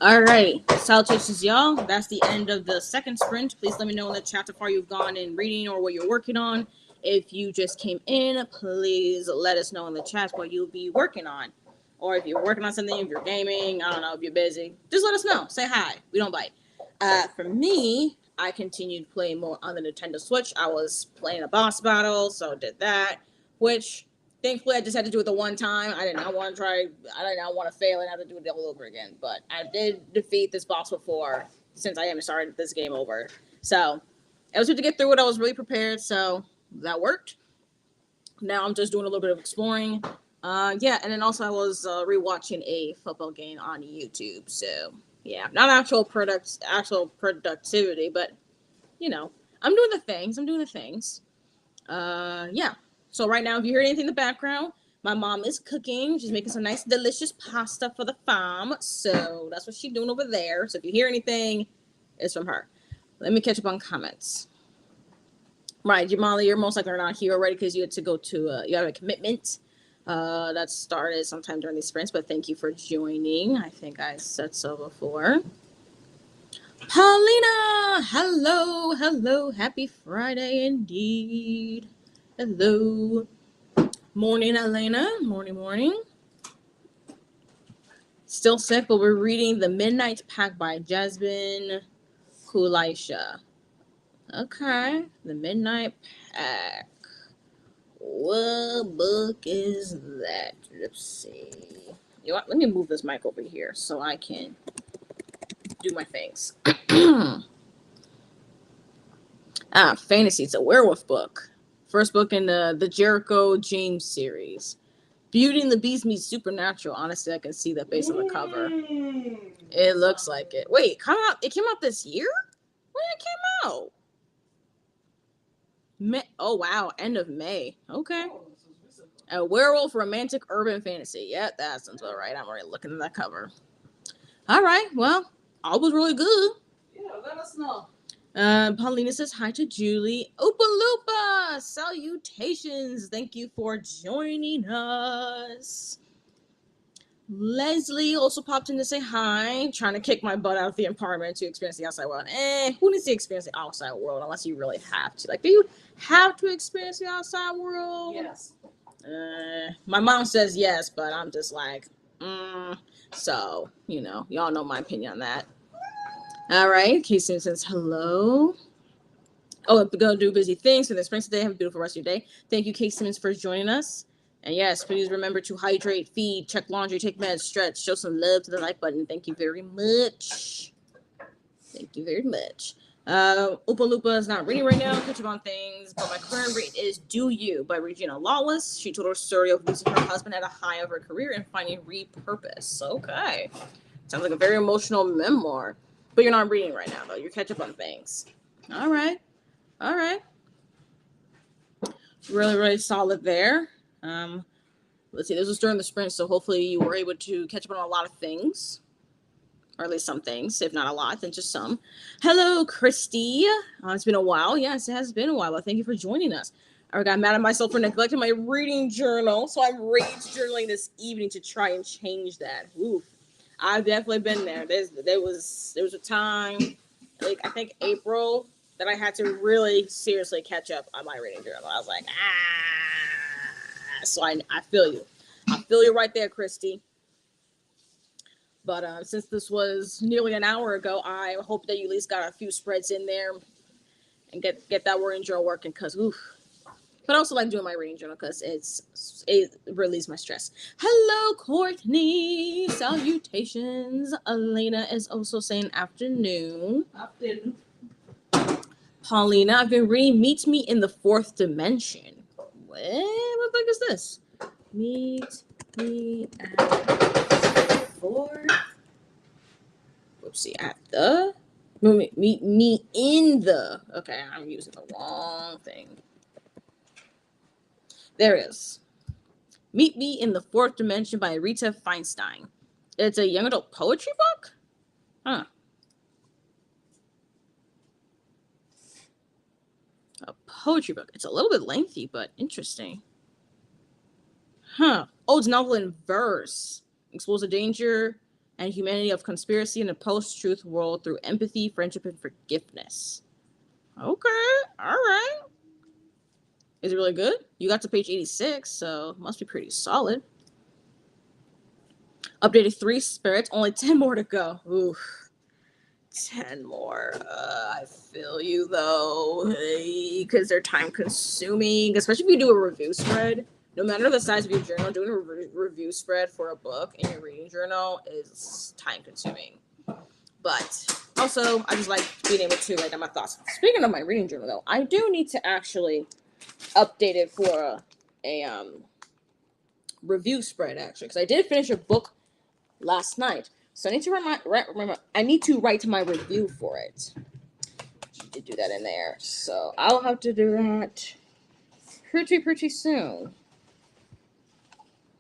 All right, salutations, y'all. That's the end of the second sprint. Please let me know in the chat how far you've gone in reading or what you're working on. If you just came in, please let us know in the chat what you'll be working on. Or if you're working on something, if you're gaming, I don't know, if you're busy, just let us know. Say hi. We don't bite. For me, I continued playing more on the Nintendo Switch. I was playing a boss battle, so did that, which thankfully I just had to do it the one time. I did not want to try. I did not want to fail and have to do it all over again. But I did defeat this boss before, since I haven't started this game over. So it was good to get through it. I was really prepared, so that worked. Now I'm just doing a little bit of exploring. Yeah, and then also I was rewatching a football game on YouTube. So yeah, not actual productivity, but you know, I'm doing the things. Yeah. So right now, if you hear anything in the background, my mom is cooking. She's making some nice, delicious pasta for the fam. So that's what she's doing over there. So if you hear anything, it's from her. Let me catch up on comments. Right, Jamali, you're most likely not here already because you had to go to, you have a commitment that started sometime during these sprints, but thank you for joining. I think I said so before. Paulina, hello, happy Friday indeed. Hello. Morning, Elena, morning. Still sick, but we're reading The Midnight Pact by Jasmine Kulisha. Okay, The Midnight Pact. What book is that? Let's see. You know what? Let me move this mic over here so I can do my things. Fantasy. It's a werewolf book. First book in the Jericho James series. Beauty and the Beast meets Supernatural. Honestly, I can see that based on the cover. It looks like it. Wait, it came out this year? When did it came out? May. Oh wow, end of May. Okay. A werewolf romantic urban fantasy. Yeah, that sounds about right. I'm already looking at that cover. All right. Well, all was really good. Yeah, let us know. Paulina says hi to Julie. Oopa Loopa! Salutations! Thank you for joining us. Leslie also popped in to say hi, trying to kick my butt out of the apartment to experience the outside world. Who needs to experience the outside world unless you really have to? Like, do you have to experience the outside world? Yes. My mom says yes, but I'm just like, So, y'all know my opinion on that. All right, Casey says hello. Oh, go do busy things for the spring today. Have a beautiful rest of your day. Thank you, Kay Simmons, for joining us. And yes, please remember to hydrate, feed, check laundry, take meds, stretch, show some love to the like button. Thank you very much. Oopa Loopa is not reading right now. Catch up on things. But my current read is Do You by Regina Lawless. She told her story of losing her husband at a high of her career and finding repurpose. Okay. Sounds like a very emotional memoir. But you're not reading right now, though. You're catch up on things. All right. Really, really solid there. Let's see. This was during the sprint, so hopefully you were able to catch up on a lot of things. Or at least some things. If not a lot, then just some. Hello, Christy. It's been a while. Yes, it has been a while, but thank you for joining us. I got mad at myself for neglecting my reading journal, so I'm rage journaling this evening to try and change that. Oof. I've definitely been there. There was a time, like I think April, that I had to really seriously catch up on my reading journal. I was like, So I feel you. I feel you right there, Christy. But since this was nearly an hour ago, I hope that you at least got a few spreads in there and get that reading journal working, because oof. But I also like doing my reading journal because it relieves my stress. Hello, Courtney. Salutations. Elena is also saying afternoon. Paulina, I've been reading Meet Me in the Fourth Dimension. What the heck is this? Meet me at fourth. Whoopsie, at the. Meet me in the. Okay, I'm using the wrong thing. There it is. Meet Me in the Fourth Dimension by Rita Feinstein. It's a young adult poetry book? Huh. A poetry book. It's a little bit lengthy, but interesting. Huh. Oh, it's a novel in verse. Explores the danger and humanity of conspiracy in a post-truth world through empathy, friendship, and forgiveness. Okay, all right. Is it really good? You got to page 86, so must be pretty solid. Updated 3 spirits, only 10 more to go. Ooh, 10 more. I feel you though, because they're time consuming, especially if you do a review spread. No matter the size of your journal, doing a review spread for a book in your reading journal is time consuming. But also, I just like being able to write down my thoughts. Speaking of my reading journal, though, I do need to actually update it for a review spread, actually, because I did finish a book last night. So I need to remember. I need to write my review for it. I did do that in there, so I'll have to do that pretty soon.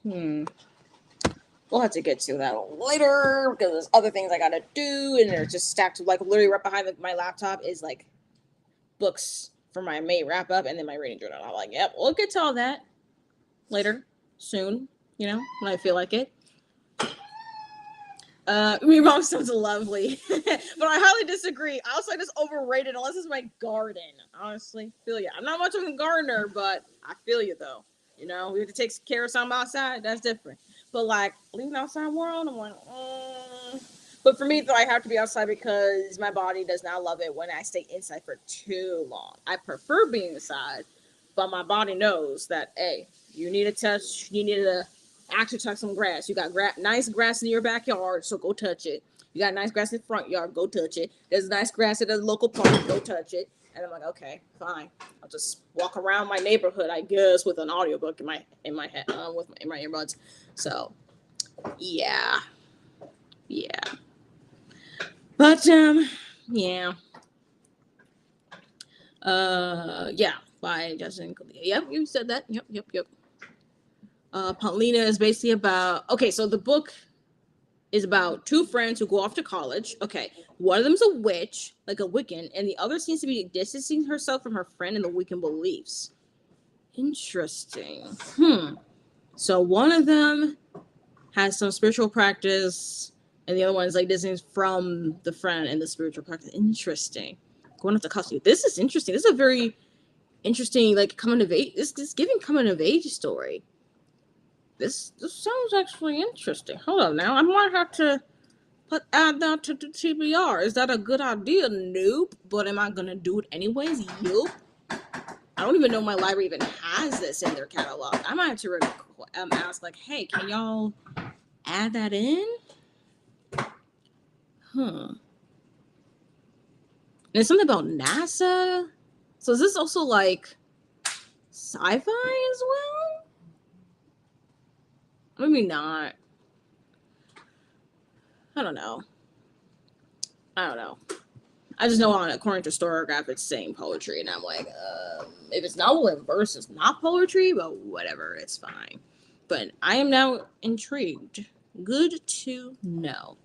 We'll have to get to that later because there's other things I gotta do, and they're just stacked like literally right behind my laptop is like books for my May wrap up and then my reading journal. I'm like, yep, we'll get to all that later, soon. You know, when I feel like it. Your mom sounds lovely, but I highly disagree. Outside is overrated unless it's my garden. Honestly, feel you. I'm not much of a gardener, but I feel you though. You know, we have to take care of something outside. That's different. But like leaving outside world, I'm like, But for me, though, I have to be outside because my body does not love it when I stay inside for too long. I prefer being inside, but my body knows that, hey, you need to touch. You need to actually touch some grass. You got nice grass in your backyard, so go touch it. You got nice grass in the front yard, go touch it. There's nice grass at the local park, go touch it. And I'm like, okay, fine. I'll just walk around my neighborhood, I guess, with an audiobook in my head, in my earbuds. So, yeah. But yeah. Yeah. By Justin. Yep, you said that. Yep. Paulina is basically about, okay, so the book is about 2 friends who go off to college. Okay, one of them's a witch, like a Wiccan, and the other seems to be distancing herself from her friend and the Wiccan beliefs. Interesting. So one of them has some spiritual practice, and the other one is like distancing from the friend and the spiritual practice. Interesting. Going off to college. This is interesting. This is a very interesting, like, coming of age. This giving coming of age story. This sounds actually interesting. Hold on now. I might have to add that to the TBR. Is that a good idea? Nope. But am I going to do it anyways? Yup. I don't even know my library even has this in their catalog. I might have to ask, like, hey, can y'all add that in? And it's something about NASA. So is this also, like, sci-fi as well? Maybe not. I don't know. I just know according to Storygraph, it's saying poetry, and I'm like, if it's novel in verse, it's not poetry, but whatever, it's fine. But I am now intrigued. Good to know.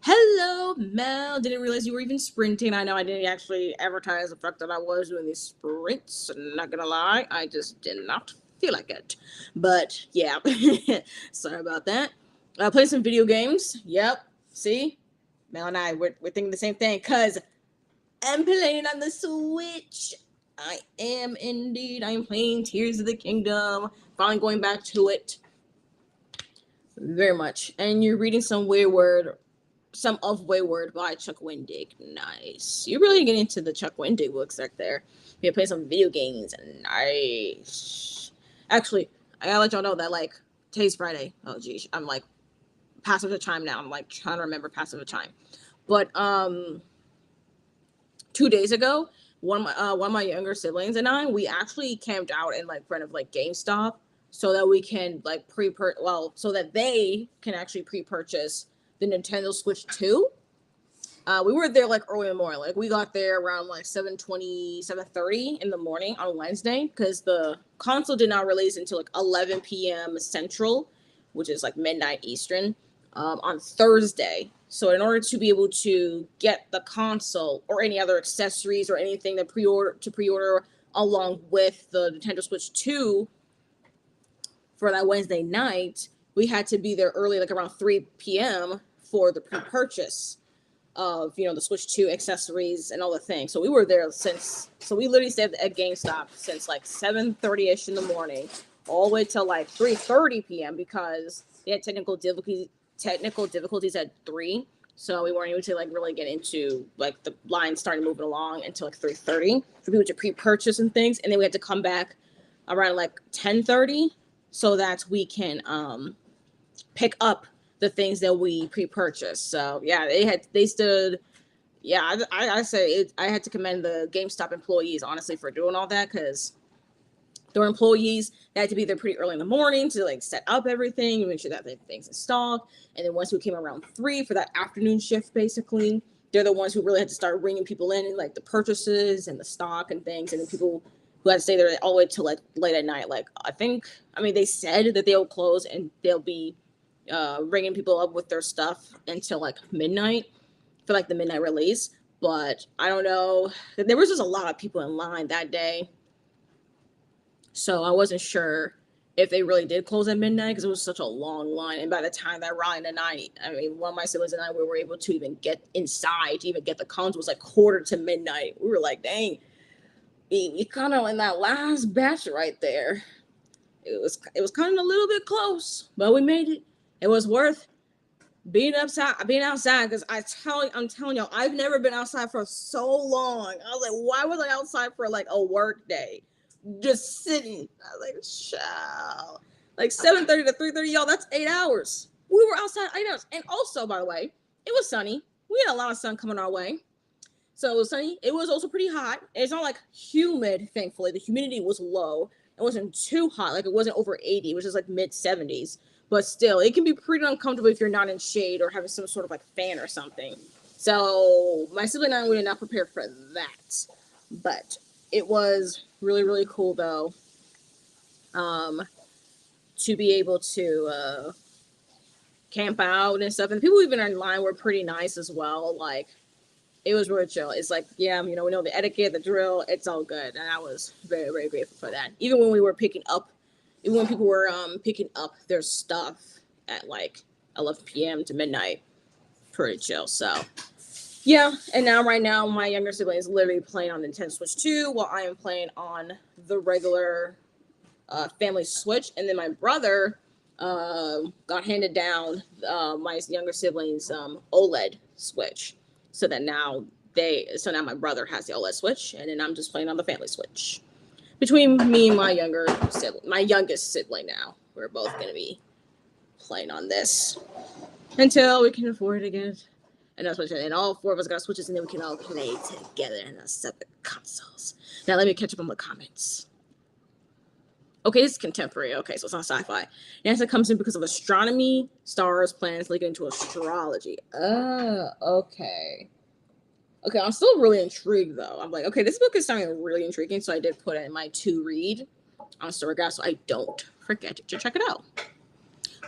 Hello, Mel. Didn't realize you were even sprinting. I know I didn't actually advertise the fact that I was doing these sprints. Not gonna lie, I just did not feel like it. But yeah, sorry about that. Play some video games. Yep. See, Mel and I we're thinking the same thing because I'm playing on the Switch. I am indeed. I am playing Tears of the Kingdom. Finally going back to it. Very much. And you're reading some of Wayward by Chuck Wendig. Nice. You're really getting into the Chuck Wendig books right there. You're playing some video games. Nice. Actually, I gotta let y'all know that, like, today's Friday. Oh, geez. I'm, like, passive the time now. I'm, like, trying to remember passive the time. But, 2 days ago, one of my younger siblings and I, we actually camped out in, like, front of, like, GameStop so that we can, like, so that they can actually pre-purchase the Nintendo Switch 2. We were there, like, early in the morning. Like, we got there around, like, 7:20, 7:30 in the morning on Wednesday because the console did not release until, like, 11 p.m. Central, which is, like, midnight Eastern, on Thursday. So in order to be able to get the console or any other accessories or anything that pre-order along with the Nintendo Switch 2 for that Wednesday night, we had to be there early, like around 3 p.m. for the pre-purchase of the Switch 2 accessories and all the things. So we were there we literally stayed at GameStop since like 7:30ish in the morning, all the way till like 3:30 p.m. because they had technical difficulties at 3. So we weren't able to like really get into like the line started moving along until like 3:30 for people to pre-purchase and things. And then we had to come back around like 10:30 so that we can pick up the things that we pre-purchased. So yeah, they stood. Yeah, I say I had to commend the GameStop employees honestly for doing all that, because their employees they had to be there pretty early in the morning to like set up everything and make sure that everything's in stock. And then once we came around 3 for that afternoon shift, basically they're the ones who really had to start bringing people in and like the purchases and the stock and things. And then people who had to stay there all the way till like late at night. Like they said that they'll close and they'll be ringing people up with their stuff until like midnight for like the midnight release. But I don't know. There was just a lot of people in line that day. So I wasn't sure if they really did close at midnight because it was such a long line. And by the time that Ryan and one of my siblings and I, we were able to even get inside to even get the cones was like 1:45. We were like, dang, we kind of in that last batch right there. It was kind of a little bit close, but we made it. It was worth being outside because I'm telling y'all, I've never been outside for so long. I was like, why was I outside for like a work day? Just sitting. I was like, child. Like 7:30 to 3:30, y'all, that's 8 hours. We were outside 8 hours. And also, by the way, it was sunny. We had a lot of sun coming our way. So it was sunny. It was also pretty hot. It's not like humid, thankfully. The humidity was low. It wasn't too hot. Like it wasn't over 80. It was just like mid 70s. But still, it can be pretty uncomfortable if you're not in shade or having some sort of like fan or something. So my sibling and I were not prepared for that. But it was really, really cool though. To be able to camp out and stuff. And people even in line were pretty nice as well. Like it was really chill. It's like, yeah, we know the etiquette, the drill, it's all good. And I was very, very grateful for that. Even when we were when people were picking up their stuff at like 11 p.m. to midnight, pretty chill. So yeah, and right now my younger sibling is literally playing on Nintendo Switch 2 while I am playing on the regular family Switch. And then my brother got handed down my younger sibling's OLED Switch, so now my brother has the OLED Switch, and then I'm just playing on the family Switch. Between me and my youngest sibling now, we're both going to be playing on this until we can afford it again. And all 4 of us got Switches, and then we can all play together in our separate consoles. Now let me catch up on the comments. Okay, it's contemporary. Okay, so it's not sci-fi. NASA comes in because of astronomy, stars, planets linking into astrology. Oh, okay. Okay, I'm still really intrigued, though. I'm like, okay, this book is sounding really intriguing, so I did put it in my to-read on Storygraph, so I don't forget to check it out.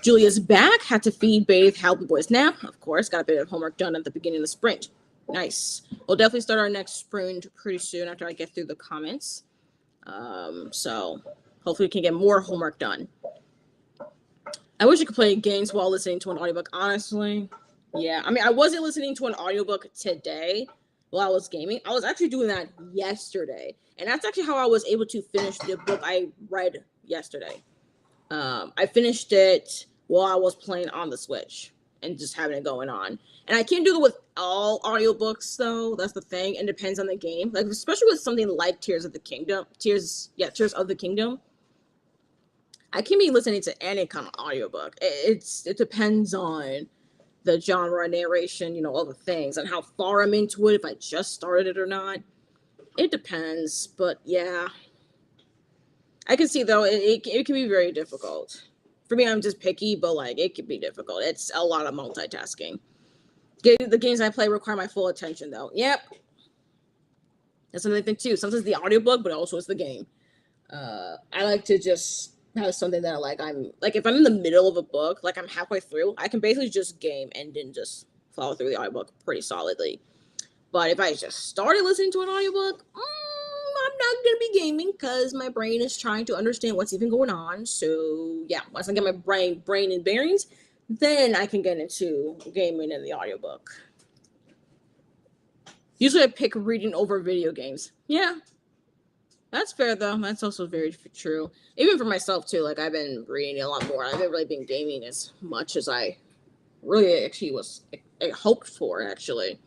Julia's back, had to feed, bathe, help the boys nap. Of course, got a bit of homework done at the beginning of the sprint. Nice. We'll definitely start our next sprint pretty soon after I get through the comments. So hopefully we can get more homework done. I wish I could play games while listening to an audiobook, honestly. Yeah, I wasn't listening to an audiobook today while I was gaming. I was actually doing that yesterday. And that's actually how I was able to finish the book I read yesterday. I finished it while I was playing on the Switch and just having it going on. And I can't do it with all audiobooks, though. That's the thing. It depends on the game. Like, especially with something like Tears of the Kingdom. Tears of the Kingdom. I can't be listening to any kind of audiobook. It depends on the genre, narration, all the things, and how far I'm into it, if I just started it or not. It depends, but yeah. I can see, though, it can be very difficult. For me, I'm just picky, but, it can be difficult. It's a lot of multitasking. The games I play require my full attention, though. Yep. That's another thing, too. Sometimes the audiobook, but also it's the game. I like to just have something that if I'm in the middle of a book, I'm halfway through, I can basically just game and then just follow through the audiobook pretty solidly. But if I just started listening to an audiobook, I'm not going to be gaming because my brain is trying to understand what's even going on. So yeah, once I get my brain and bearings, then I can get into gaming and the audiobook. Usually I pick reading over video games. Yeah, that's fair though. That's also very true. Even for myself too. Like I've been reading a lot more. I haven't really been gaming as much as I really actually was hoped for actually.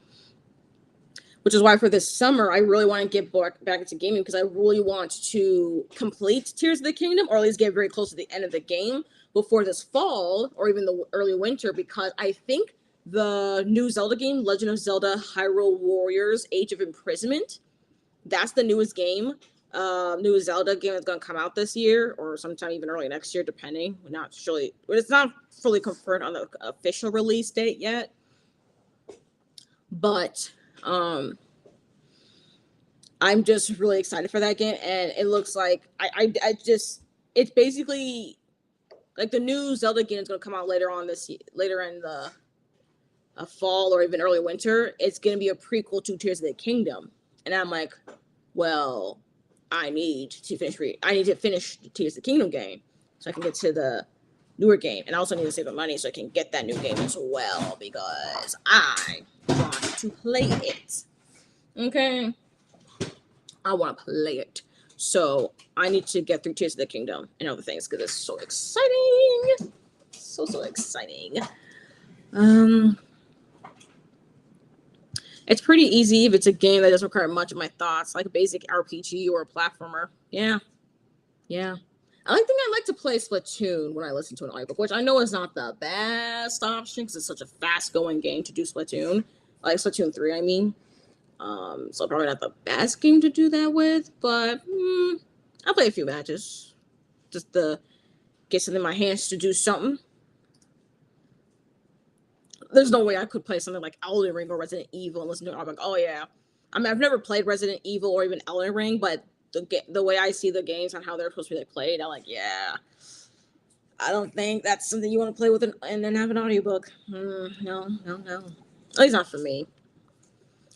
Which is why for this summer I really want to get back into gaming because I really want to complete Tears of the Kingdom or at least get very close to the end of the game before this fall or even the early winter because I think the new Zelda game, Legend of Zelda Hyrule Warriors Age of Imprisonment, that's the newest game. New Zelda game that's gonna come out this year or sometime even early next year, depending. We're not surely, it's not fully confirmed on the official release date yet. But I'm just really excited for that game, and it looks like I just it's basically like the new Zelda game is gonna come out later in the fall or even early winter. It's gonna be a prequel to Tears of the Kingdom, and I'm like, well, I need to finish the Tears of the Kingdom game so I can get to the newer game, and I also need to save the money so I can get that new game as well because I want to play it. Okay, I want to play it, so I need to get through Tears of the Kingdom and other things because it's so exciting, so exciting. It's pretty easy if it's a game that doesn't require much of my thoughts, like a basic RPG or a platformer. Yeah. I think I like to play Splatoon when I listen to an audiobook, which I know is not the best option because it's such a fast-going game to do Splatoon. Like Splatoon 3, I mean. So probably not the best game to do that with, but I'll play a few matches. Just to get something in my hands to do something. There's no way I could play something like Elden Ring or Resident Evil and listen to it. I'm like, oh yeah. I mean, I've never played Resident Evil or even Elden Ring, but the way I see the games and how they're supposed to be like played, I'm like, yeah. I don't think that's something you want to play with and then have an audiobook. No. At least not for me.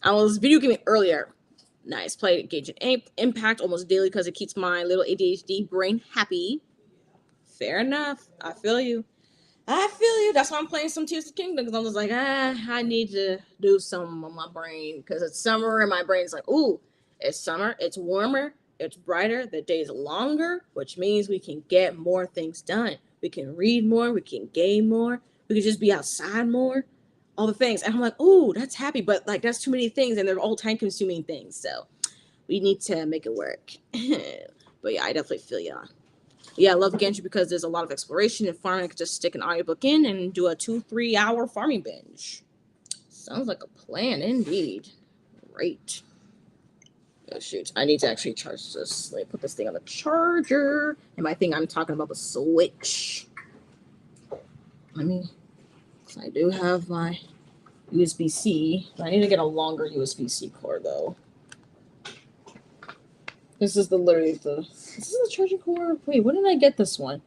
I was video gaming earlier. Nice. Play Gauge Impact almost daily because it keeps my little ADHD brain happy. Fair enough. I feel you. That's why I'm playing some Tears of the Kingdom because I'm just like, I need to do something on my brain because it's summer and my brain's like, ooh, it's summer, it's warmer, it's brighter, the day's longer, which means we can get more things done. We can read more, we can game more, we can just be outside more, all the things. And I'm like, ooh, that's happy, but like that's too many things and they're all time-consuming things. So we need to make it work. But yeah, I definitely feel you on. Yeah, I love Genshin because there's a lot of exploration and farming. I could just stick an audiobook in and do a 2-3 hour farming binge. Sounds like a plan indeed. Great. Oh shoot, I need to actually charge this. Let me put this thing on the charger. And my thing, I'm talking about the Switch. I do have my USB-C. I need to get a longer USB-C cord though. This is the charging cord. Wait, when did I get this one?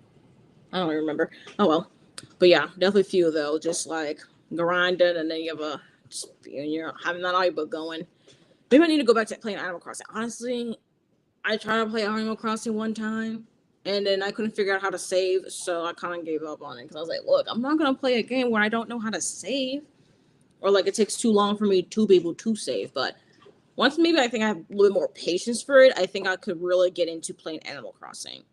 I don't remember. Oh well. But yeah, definitely few though. Just like grinding and then you're having that audiobook going. Maybe I need to go back to playing Animal Crossing. Honestly, I tried to play Animal Crossing one time and then I couldn't figure out how to save, so I kind of gave up on it because I was like, look, I'm not gonna play a game where I don't know how to save. Or like it takes too long for me to be able to save. But once maybe I think I have a little bit more patience for it, I think I could really get into playing Animal Crossing.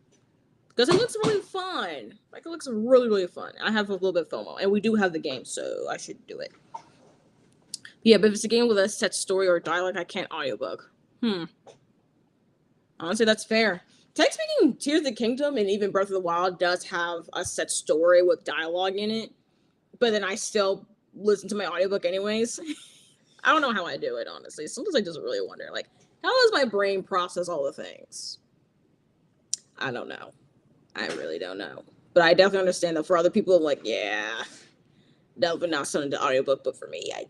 Because it looks really fun. Like, it looks really, really fun. I have a little bit of FOMO. And we do have the game, so I should do it. Yeah, but if it's a game with a set story or dialogue, I can't audiobook. Honestly, that's fair. Tech speaking, Tears of the Kingdom and even Breath of the Wild does have a set story with dialogue in it. But then I still listen to my audiobook anyways. I don't know how I do it, honestly. Sometimes I just really wonder, like, how does my brain process all the things? I don't know. I really don't know. But I definitely understand that for other people, I'm like, yeah, definitely not something to audiobook. But for me, I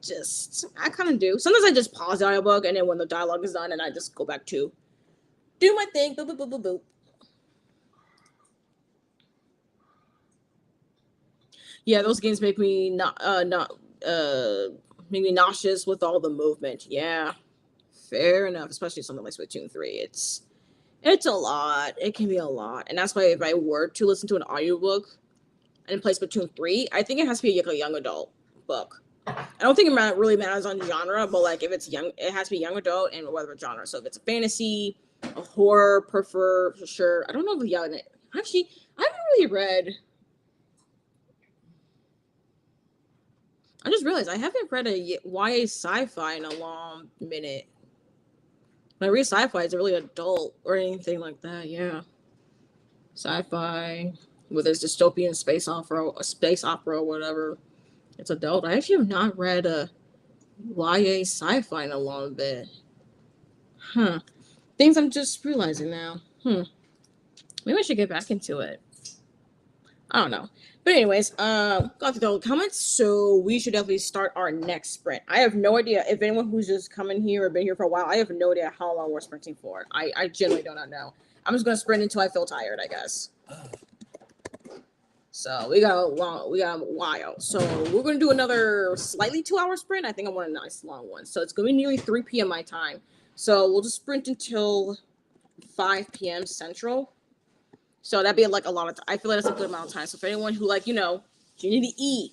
kind of do. Sometimes I just pause the audiobook, and then when the dialogue is done, and I just go back to do my thing. Boop, boop, boop, boop, boop. Yeah, those games make me make me nauseous with all the movement. Yeah, fair enough. Especially something like Splatoon 3. It's a lot. It can be a lot. And that's why if I were to listen to an audiobook, and place between three, I think it has to be like a young adult book. I don't think it really matters on genre, but like if it's young, it has to be young adult and whatever genre. So if it's a fantasy, a horror, prefer for sure. I don't know if young. Actually, I haven't really read. I just realized I haven't read a YA sci-fi in a long minute. When I read sci-fi, it's really adult or anything like that. Yeah, sci-fi, whether it's dystopian space opera, or whatever. It's adult. I actually have not read a YA sci-fi in a long bit. Huh. Things I'm just realizing now. Maybe I should get back into it. I don't know. But anyways, got through the comments, so we should definitely start our next sprint. I have no idea if anyone who's just coming here or been here for a while, I have no idea how long we're sprinting for. I genuinely do not know. I'm just gonna sprint until I feel tired, I guess. So we got a while. So we're gonna do another slightly 2 hour sprint. I think I want a nice long one. So it's gonna be nearly 3 p.m. my time. So we'll just sprint until 5 p.m. Central. So that'd be like a lot of time. I feel like that's a good amount of time. So for anyone who like, you need to eat,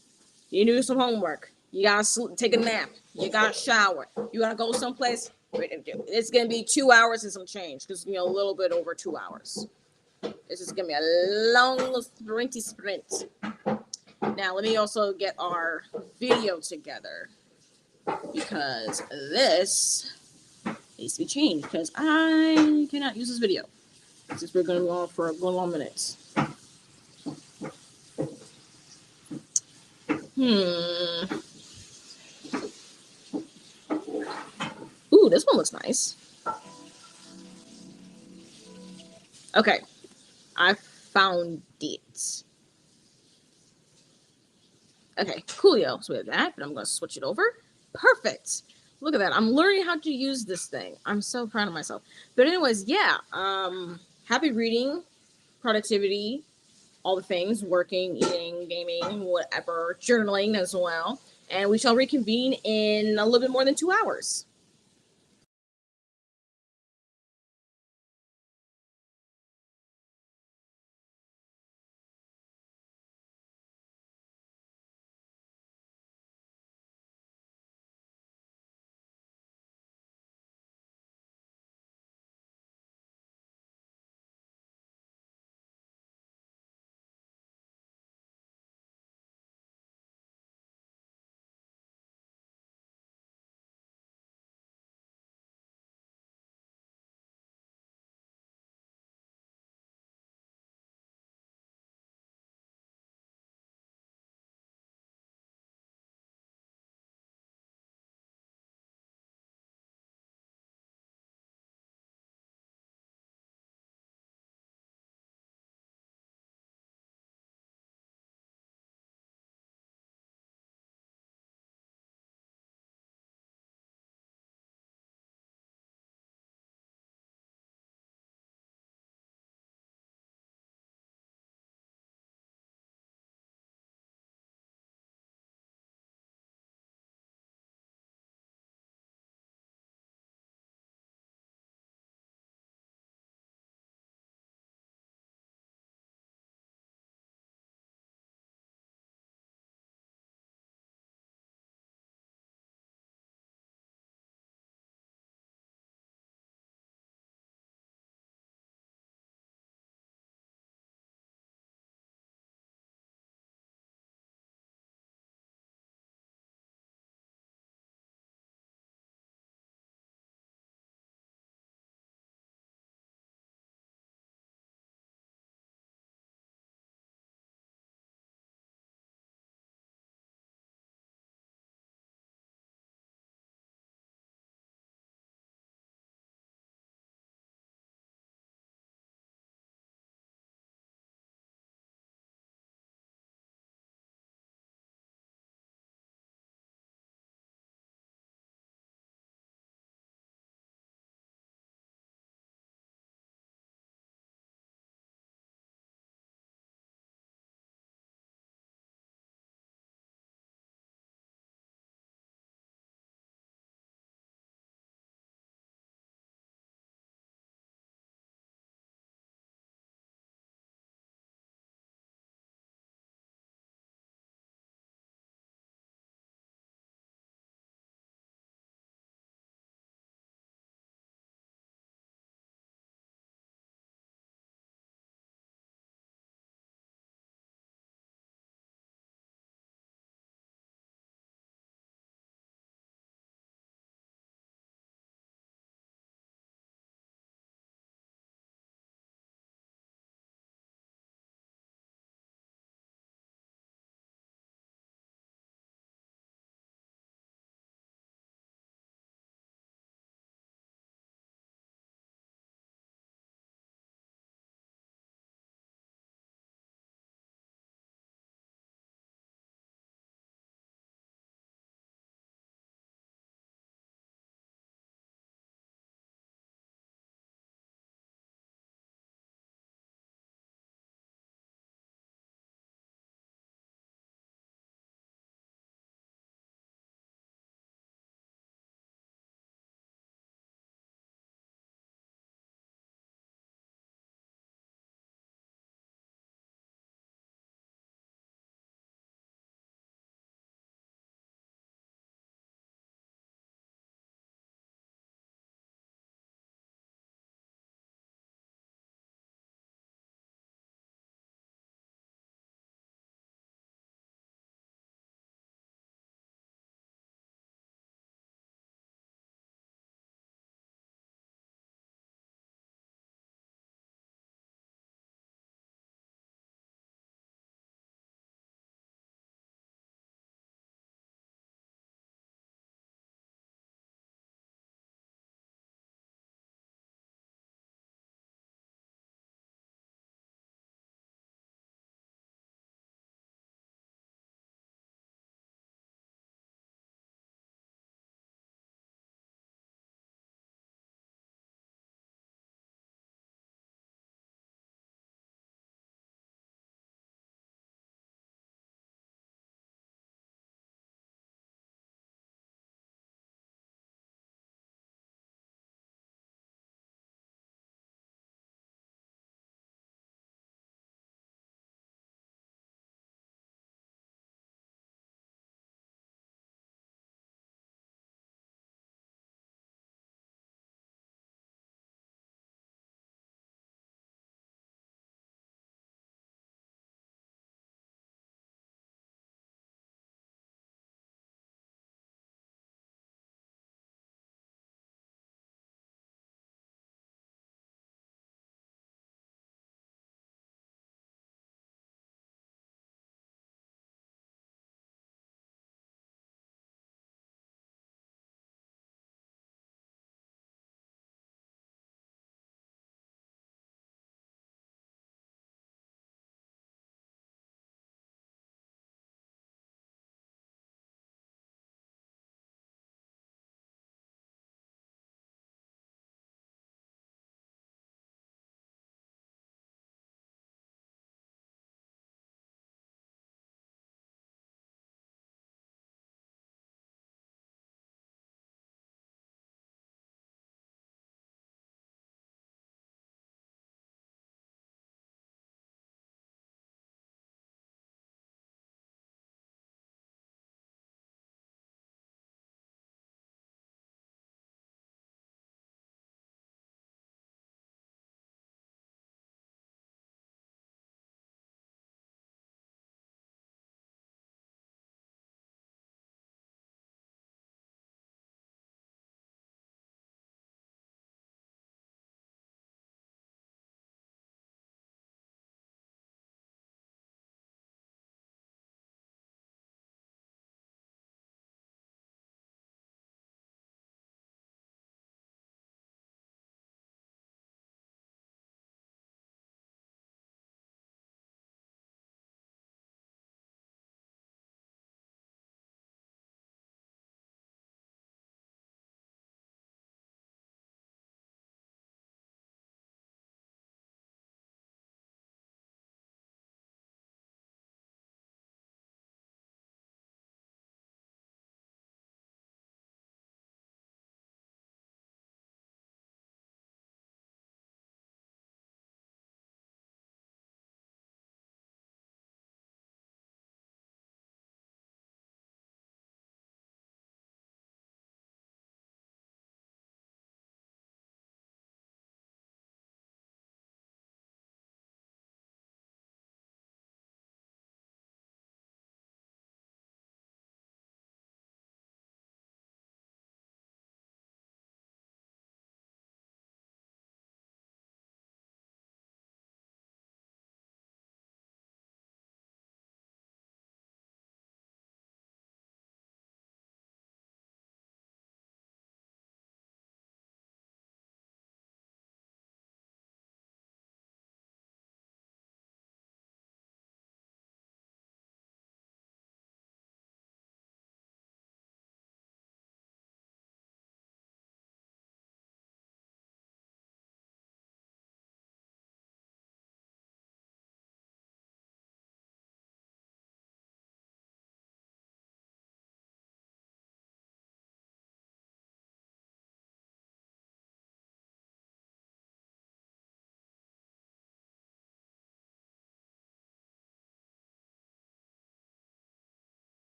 you need to do some homework, you gotta take a nap, you gotta shower, you gotta go someplace. It's gonna be 2 hours and some change because a little bit over 2 hours. This is gonna be a long sprinty sprint. Now let me also get our video together because this needs to be changed because I cannot use this video since we're gonna go on for a good long minute. Ooh, this one looks nice. Okay, I found it. Okay, coolio. So we have that, but I'm gonna switch it over. Perfect. Look at that. I'm learning how to use this thing. I'm so proud of myself. But anyways, yeah. Happy reading, productivity, all the things, working, eating, gaming, whatever, journaling as well. And we shall reconvene in a little bit more than 2 hours.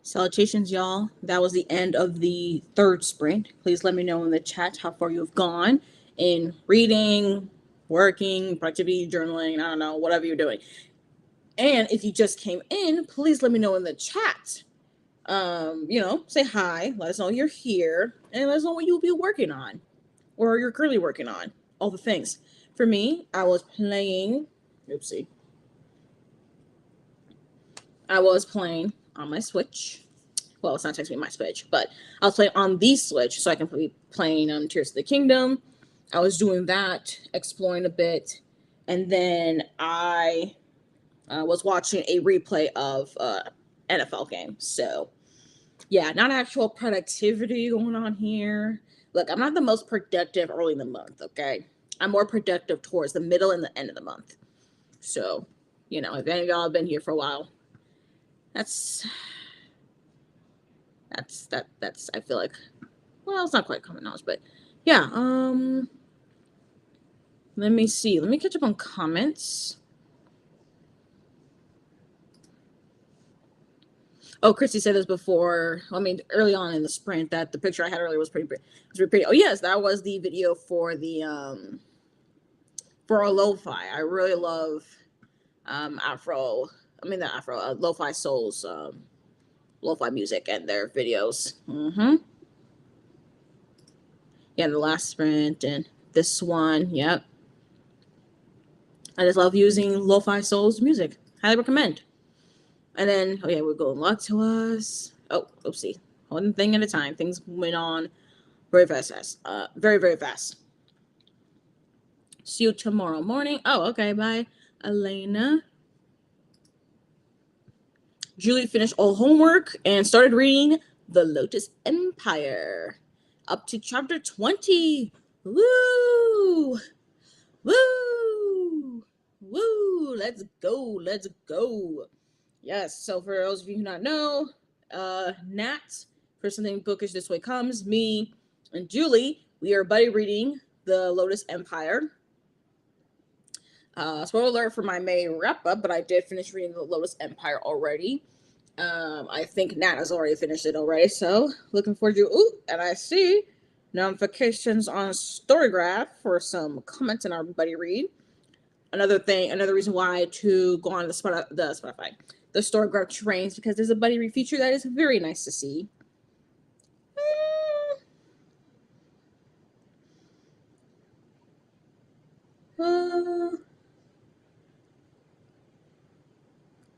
Salutations, y'all. That was the end of the third sprint. Please let me know in the chat how far you've gone in reading, working, productivity, journaling, I don't know, whatever you're doing. And if you just came in, please let me know in the chat. Say hi, let us know you're here, and let us know what you'll be working on or you're currently working on. All the things. For me, I was playing on my Switch. Well, it's not technically my Switch, but I was playing on the Switch, so I can be playing Tears of the Kingdom. I was doing that, exploring a bit, and then I was watching a replay of NFL game. So, yeah, not actual productivity going on here. Look, I'm not the most productive early in the month, okay? I'm more productive towards the middle and the end of the month. So, if any of y'all have been here for a while, that's I feel like, well, it's not quite common knowledge, but yeah. Let me see. Let me catch up on comments. Oh, Christy said this before. Early on in the sprint, that the picture I had earlier was pretty pretty. Oh yes, that was the video for the for a lo-fi. I really love lo-fi souls, lo-fi music and their videos. Yeah, the last sprint and this one. Yep. I just love using lo-fi souls music. Highly recommend. And then, we're going luck to us. Oh, oopsie. One thing at a time. Things went on very fast. Very, very fast. See you tomorrow morning. Oh, okay. Bye, Elena. Julie finished all homework and started reading The Lotus Empire. Up to chapter 20. Woo! Woo! Woo! Let's go. Yes, so for those of you who not know, Nat, for Something Bookish This Way Comes, me and Julie, we are buddy reading The Lotus Empire. Spoiler alert for my May wrap-up, but I did finish reading The Lotus Empire already. I think Nat has already finished it already, so looking forward to and I see notifications on Storygraph for some comments in our buddy read. Another reason why to go on the Storygraph trains, because there's a buddy read feature that is very nice to see.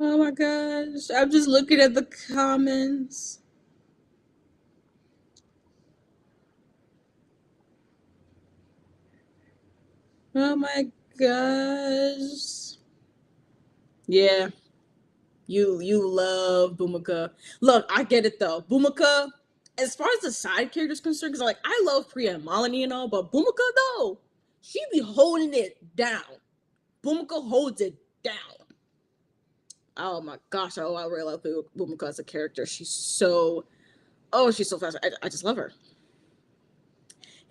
Oh my gosh, I'm just looking at the comments. Oh my gosh. Yeah. You love Bhumika. Look, I get it though. Bhumika, as far as the side characters concerned, because I love Priya and Malini and all, but Bhumika though, she be holding it down. Bhumika holds it down. Oh my gosh, I really love Bhumika as a character. She's so fast. I just love her.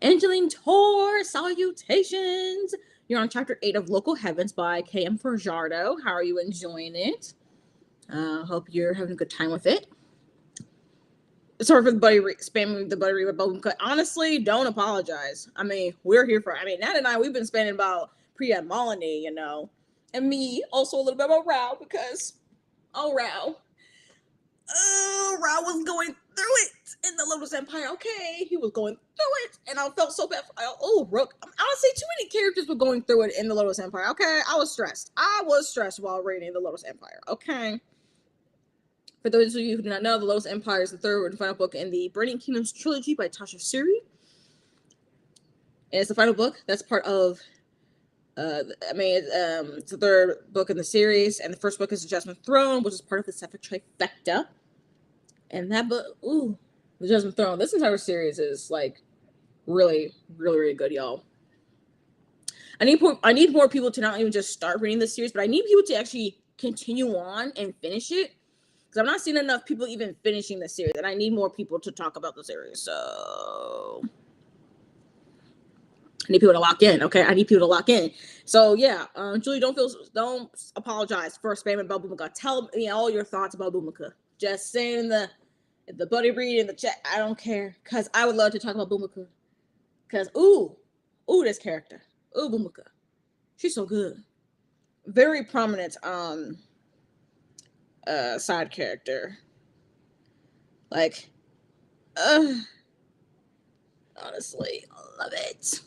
Angeline Tor, salutations. You're on chapter 8 of Local Heavens by K.M. Fajardo. How are you enjoying it? Hope you're having a good time with it. Sorry for the spamming the buddy read about. Honestly, don't apologize. We're here for. Nat and I, we've been spamming about Priya and Malini, and me also a little bit about Rao, because Rao was going through it in the Lotus Empire. Okay, he was going through it, and I felt so bad. Rook. Honestly, too many characters were going through it in the Lotus Empire. Okay, I was stressed while reading the Lotus Empire. Okay. For those of you who do not know, The Lotus Empire is the third and final book in the Burning Kingdoms trilogy by Tasha Suri. And it's the final book. That's part of, it's the third book in the series. And the first book is The Jasmine Throne, which is part of the Sapphic Trifecta. And that book, The Jasmine Throne. This entire series is, really, really, really good, y'all. I need more people to not even just start reading this series, but I need people to actually continue on and finish it. Because I'm not seeing enough people even finishing the series, and I need more people to talk about the series. So I need people to lock in. Okay, I need people to lock in. So yeah, Julie, don't apologize for spamming about Bhumika. Tell me all your thoughts about Bhumika. Just say in the The buddy read in the chat, I don't care, because I would love to talk about Bumika. Because, ooh, this character. Ooh, Bumika. She's so good. Very prominent side character. Like, honestly, I love it.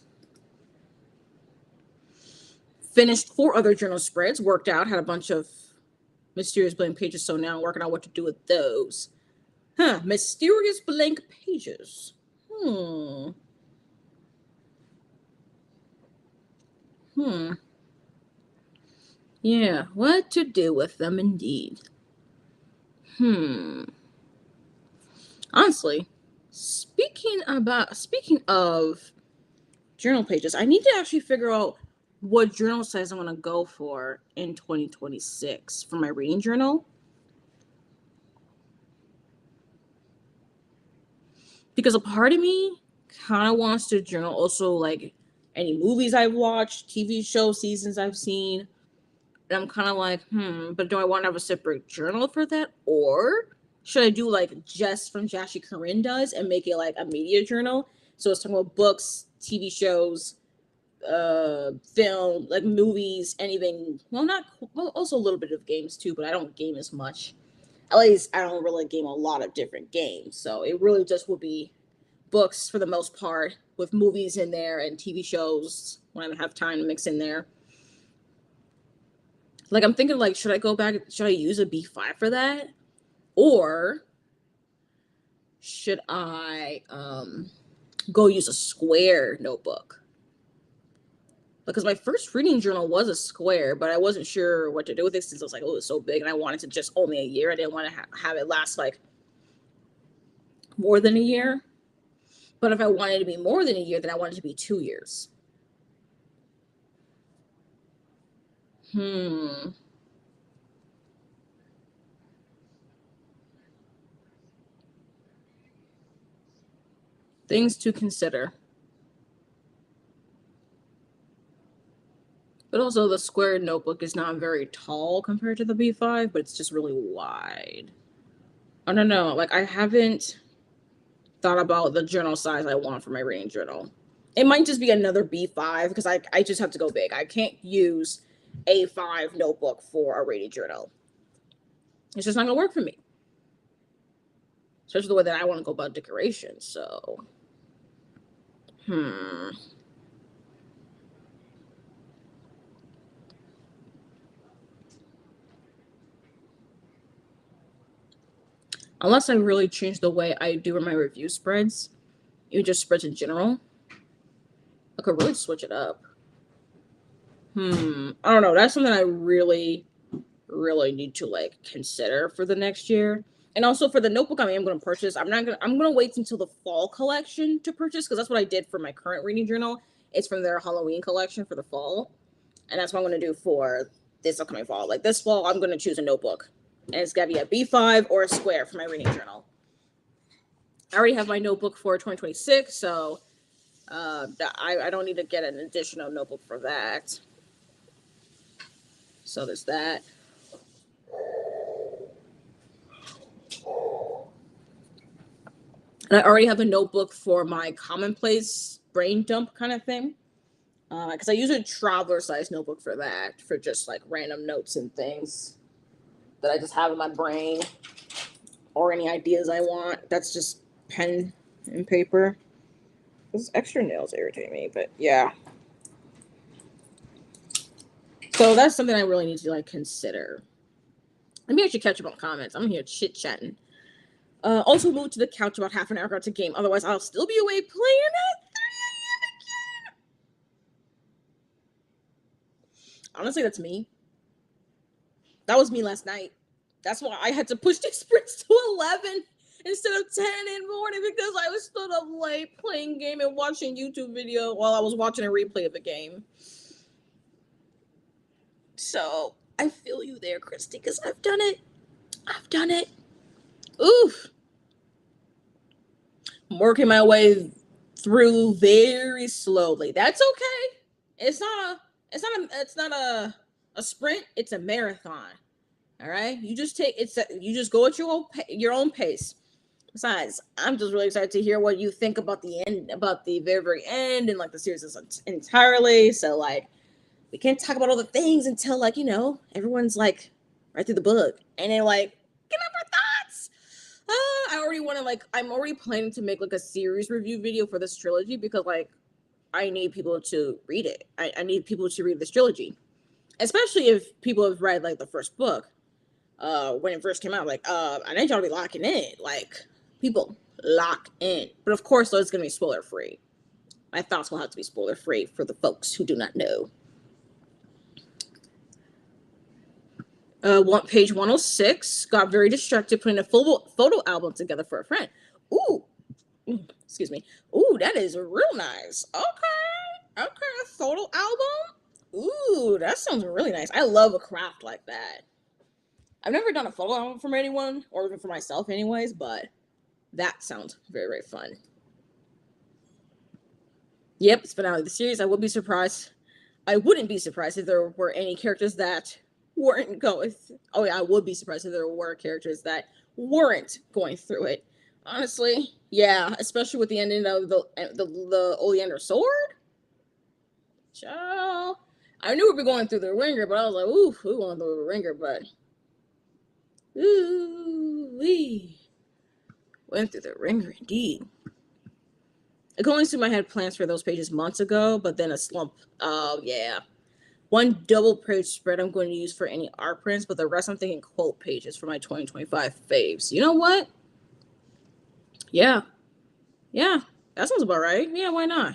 Finished 4 other journal spreads, worked out, had a bunch of mysterious blank pages, so now I'm working out what to do with those. Mysterious blank pages. Yeah, what to do with them indeed. Honestly, speaking of journal pages, I need to actually figure out what journal size I'm going to go for in 2026 for my reading journal. Because a part of me kind of wants to journal also like any movies I've watched, TV show seasons I've seen. And I'm kind of like, but do I want to have a separate journal for that? Or should I do like just from Jashi Corinne does and make it like a media journal? So it's talking about books, TV shows, film, like movies, anything. Well, also a little bit of games too, but I don't game as much. At least I don't really game a lot of different games. So it really just will be books for the most part, with movies in there and TV shows when I have time to mix in there. Like, I'm thinking, like, should I use a B5 for that? Or should I go use a square notebook? Because my first reading journal was a square, but I wasn't sure what to do with it since I was like, oh, it's so big, and I wanted to just only a year. I didn't want to have it last, like, more than a year. But if I wanted to be more than a year, then I wanted it to be 2 years. Things to consider. But also the square notebook is not very tall compared to the B5, but it's just really wide. I don't know. Like, I haven't thought about the journal size I want for my reading journal. It might just be another B5 because I just have to go big. I can't use A5 notebook for a reading journal. It's just not going to work for me. Especially the way that I want to go about decoration. So, unless I really change the way I do my review spreads, even just spreads in general, I could really switch it up. I don't know. That's something I really need to like consider for the next year. And also for the notebook I am going to purchase, I'm going to wait until the fall collection to purchase, because that's what I did for my current reading journal. It's from their Halloween collection for the fall. And that's what I'm going to do for this upcoming fall. Like this fall, I'm going to choose a notebook. And it's got to be a B5 or a square for my reading journal. I already have my notebook for 2026, so I don't need to get an additional notebook for that. So there's that. And I already have a notebook for my commonplace brain dump kind of thing. Because I use a traveler size notebook for that, for just like random notes and things that I just have in my brain or any ideas I want. That's just pen and paper. Those extra nails irritate me, but yeah. So that's something I really need to like consider. Let me actually catch up on comments. I'm here chit chatting. Also moved to the couch about half an hour ago to game. Otherwise, I'll still be awake playing at 3 a.m. again. Honestly, that's me. That was me last night. That's why I had to push the sprints to 11 instead of 10 in the morning, because I was stood up late playing game and watching YouTube video while I was watching a replay of the game. So I feel you there, Christy, because I've done it. Oof. I'm working my way through very slowly. That's okay. It's not a sprint. It's a marathon. All right. You just go at your own pace. Besides, I'm just really excited to hear what you think about the end, about the very, very end, and like the series entirely. So like, we can't talk about all the things until like everyone's like right through the book, and then like get up our thoughts. I already want to like, I'm already planning to make like a series review video for this trilogy because like I need people to read it. I need people to read this trilogy, especially if people have read like the first book when it first came out. Like I need y'all to be locking in, like people lock in. But of course, though, it's gonna be spoiler free. My thoughts will have to be spoiler free for the folks who do not know. Page 106, got very distracted putting a full photo album together for a friend. Ooh, excuse me. Ooh, that is real nice. Okay, a photo album. Ooh, that sounds really nice. I love a craft like that. I've never done a photo album for anyone, or even for myself anyways, but that sounds very, very fun. Yep, it's finale of the series. I wouldn't be surprised if there were any characters that weren't going. Oh yeah, I would be surprised if there were characters that weren't going through it. Honestly, yeah, especially with the ending of the Oleander sword. Child, I knew we'd be going through the ringer, but I was like, ooh, we going through the ringer, but ooh, we went through the ringer indeed. I can only assume I had plans for those pages months ago, but then a slump. Oh yeah. One double page spread I'm going to use for any art prints, but the rest I'm thinking quote pages for my 2025 faves. You know what? Yeah. Yeah. That sounds about right. Yeah, why not?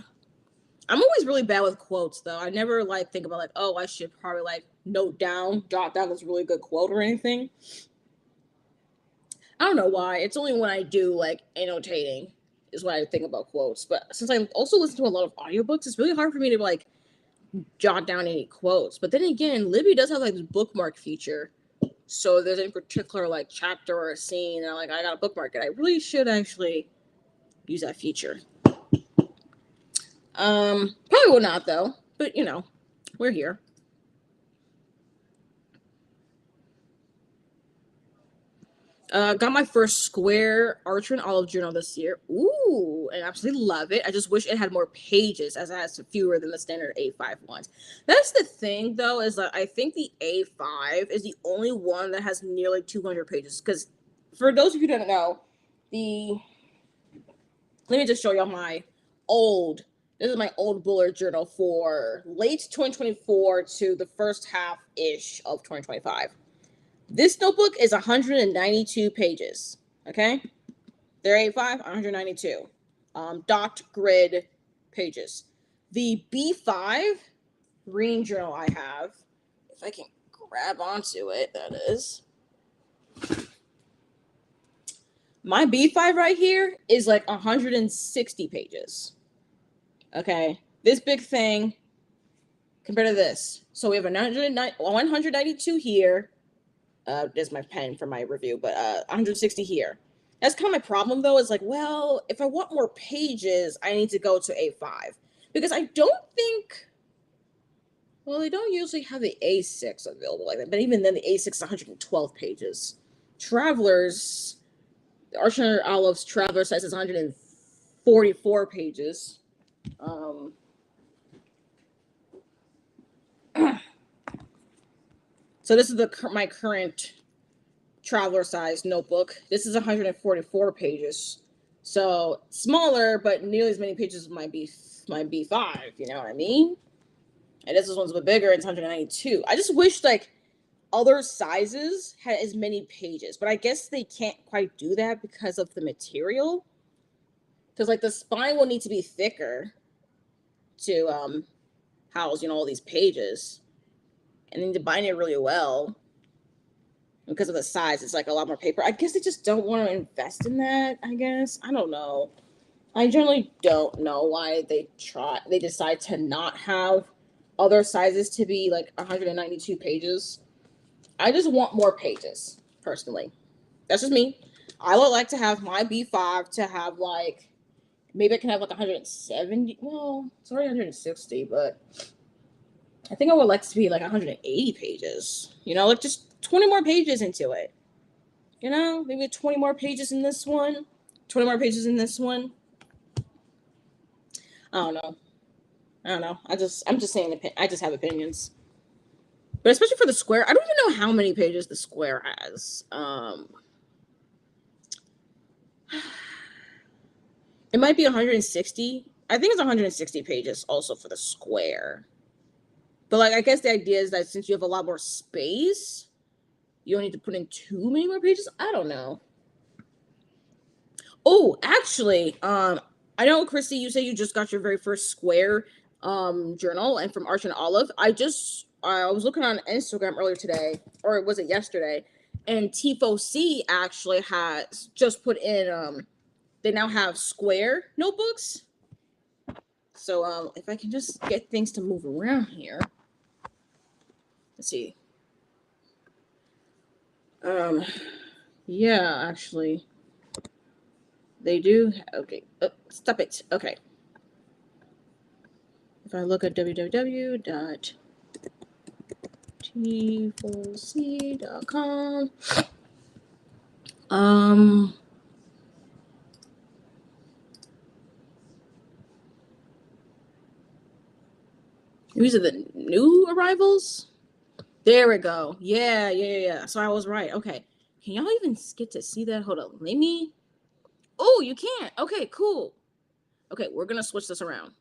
I'm always really bad with quotes though. I never like think about like, oh, I should probably like jot down this really good quote or anything. I don't know why. It's only when I do like annotating is when I think about quotes. But since I also listen to a lot of audiobooks, it's really hard for me to like jot down any quotes. But then again, Libby does have like this bookmark feature. So if there's any particular like chapter or a scene, and I got a bookmark it. I really should actually use that feature. Probably will not though. But we're here. Got my first square Archer and Olive journal this year. Ooh, and absolutely love it. I just wish it had more pages, as it has fewer than the standard A5 ones. That's the thing, though, is that I think the A5 is the only one that has nearly 200 pages. Because for those of you who don't know, let me just show y'all this is my old bullet journal for late 2024 to the first half-ish of 2025. This notebook is 192 pages, okay? They're A5, 192. Dot grid pages. The B5 reading journal I have, if I can grab onto it, that is. My B5 right here is like 160 pages. Okay? This big thing compared to this. So we have 192 here. There's my pen for my review, but 160 here. That's kind of my problem, though, is like, well, if I want more pages, I need to go to A5. Because I don't think, well, they don't usually have the A6 available like that, but even then, the A6 is 112 pages. Travelers, the Archer Olive's Traveler size is 144 pages. So this is my current traveler size notebook. This is 144 pages. So smaller, but nearly as many pages as my B5, you know what I mean? And this one's a bit bigger, it's 192. I just wish like other sizes had as many pages, but I guess they can't quite do that because of the material. Because like the spine will need to be thicker to house, all these pages. And then to bind it really well. Because of the size, it's like a lot more paper. I guess they just don't want to invest in that, I guess. I don't know. I generally don't know why they decide to not have other sizes to be like 192 pages. I just want more pages, personally. That's just me. I would like to have my B5 to have like, maybe I can have like 170. Well, it's already 160, but I think I would like to be like 180 pages. Like just 20 more pages into it. Maybe 20 more pages in this one. 20 more pages in this one. I don't know. I'm just saying. I just have opinions. But especially for the square, I don't even know how many pages the square has. It might be 160. I think it's 160 pages also for the square. But like, I guess the idea is that since you have a lot more space, you don't need to put in too many more pages. I don't know. Oh, actually, I know, Christy, you say you just got your very first square journal, and from Arch and Olive. I was looking on Instagram earlier today, or was it yesterday? And T4C actually has just put in they now have square notebooks. So if I can just get things to move around here. Let's see. Yeah, actually. They do. Okay. Stop it. Okay. If I look at www.t4c.com, these are the new arrivals. There we go. Yeah. So I was right. Okay. Can y'all even get to see that? Hold on. Let me. Oh, you can't. Okay, cool. Okay, we're gonna switch this around.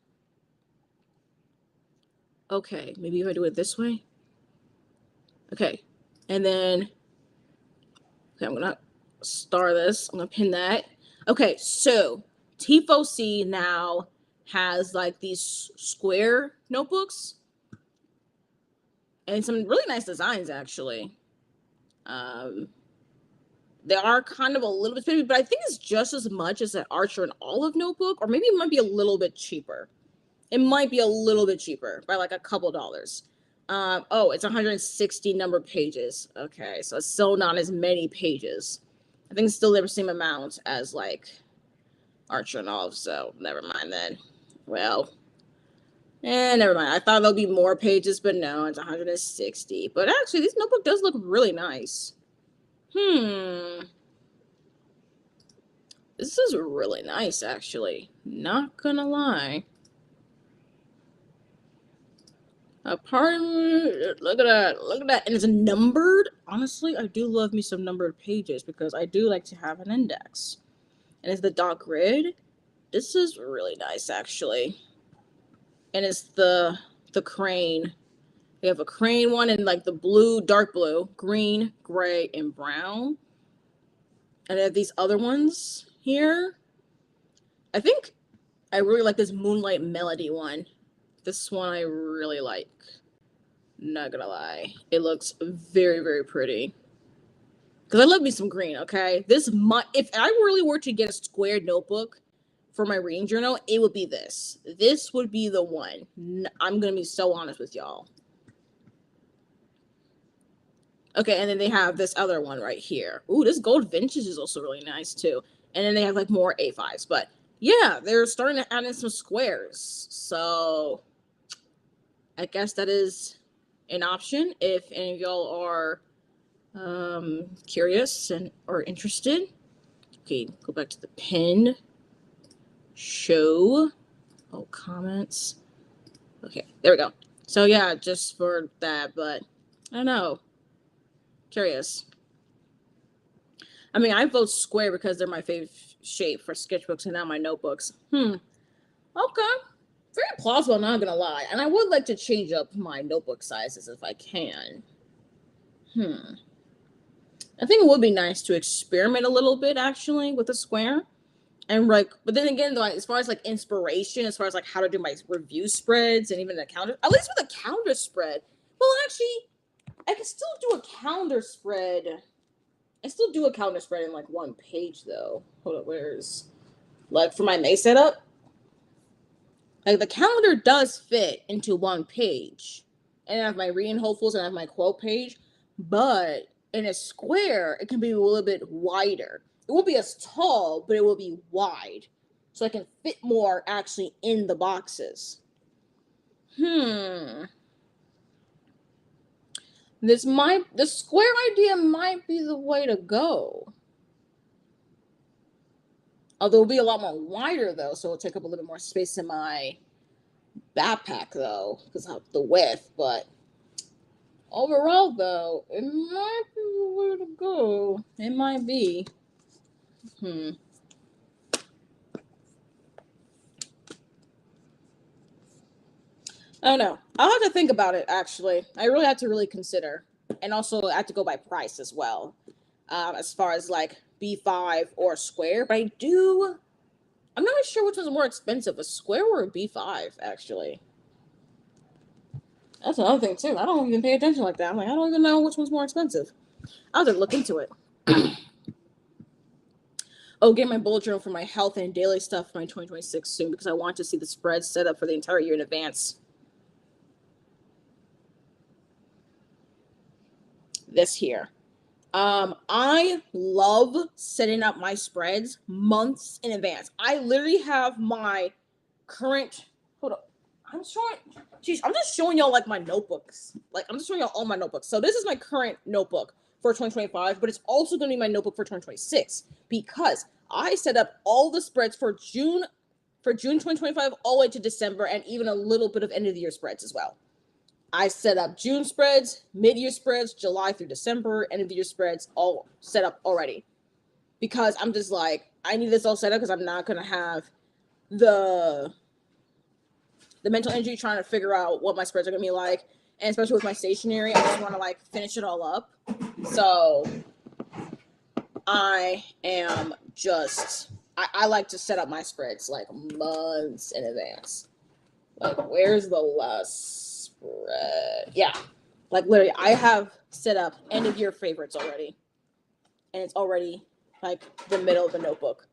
Okay, maybe if I do it this way. Okay, and then I'm gonna star this. I'm gonna pin that. Okay, so T4C now has like these square notebooks and some really nice designs actually. They are kind of a little bit spiffy, but I think it's just as much as an Archer and Olive notebook, or maybe it might be a little bit cheaper. It might be a little bit cheaper by like a couple dollars. Oh, it's 160 number pages. Okay, so it's still not as many pages. I think it's still the same amount as like Archer and Olive, so never mind then. Well, never mind. I thought there'll be more pages, but no, it's 160. But actually, this notebook does look really nice. This is really nice, actually. Not gonna lie. Look at that. And it's numbered. Honestly, I do love me some numbered pages because I do like to have an index. And it's the dot grid. This is really nice, actually. And it's the crane. They have a crane one in like the blue, dark blue, green, gray, and brown. And they have these other ones here. I think I really like this Moonlight Melody one. This one I really like. Not gonna lie. It looks very, very pretty. Because I love me some green, okay? If I really were to get a squared notebook for my reading journal, it would be this. This would be the one. I'm gonna be so honest with y'all. Okay, and then they have this other one right here. Ooh, this gold vintage is also really nice too. And then they have like more A5s. But yeah, they're starting to add in some squares. So I guess that is an option if any of y'all are curious or interested. Okay, go back to the pin. Show. Oh, comments. Okay, there we go. So yeah, just for that, but I don't know. Curious. I mean, I vote square because they're my favorite shape for sketchbooks and not my notebooks. Okay. Very plausible, not gonna lie. And I would like to change up my notebook sizes if I can. I think it would be nice to experiment a little bit actually with a square. And like, but then again, though, as far as like inspiration, as far as like how to do my review spreads and even the calendar, at least with a calendar spread. Well, actually, I can still do a calendar spread. I still do a calendar spread in like one page though. Hold up, where's like for my May setup? Like the calendar does fit into one page. And I have my reading hopefuls and I have my quote page. But in a square, it can be a little bit wider. It won't be as tall, but it will be wide. So I can fit more actually in the boxes. The square idea might be the way to go. Although it'll be a lot more wider though, so it'll take up a little bit more space in my backpack though, because of the width. But overall though, it might be the way to go. It might be. I don't know. I'll have to think about it, actually. I really have to really consider. And also, I have to go by price as well. As far as like B5 or square. But I'm not sure which one's more expensive, a square or a B5, actually. That's another thing, too. I don't even pay attention like that. I'm like, I don't even know which one's more expensive. I'll have to look into it. Oh, get my bullet journal for my health and daily stuff for my 2026 soon because I want to see the spread set up for the entire year in advance. This here. I love setting up my spreads months in advance. I literally have my current. Hold up. I'm just showing y'all like my notebooks. Like I'm just showing y'all all my notebooks. So this is my current notebook for 2025, but it's also going to be my notebook for 2026 because I set up all the spreads for June 2025 all the way to December and even a little bit of end of the year spreads as well. I set up June spreads, mid-year spreads, July through December, end of the year spreads, all set up already. Because I'm just like, I need this all set up because I'm not going to have the mental energy trying to figure out what my spreads are going to be like. And especially with my stationery, I just want to like finish it all up. So I am just, I like to set up my spreads like months in advance. Like, where's the last spread? Yeah, like literally I have set up end of year favorites already, and it's already like the middle of the notebook.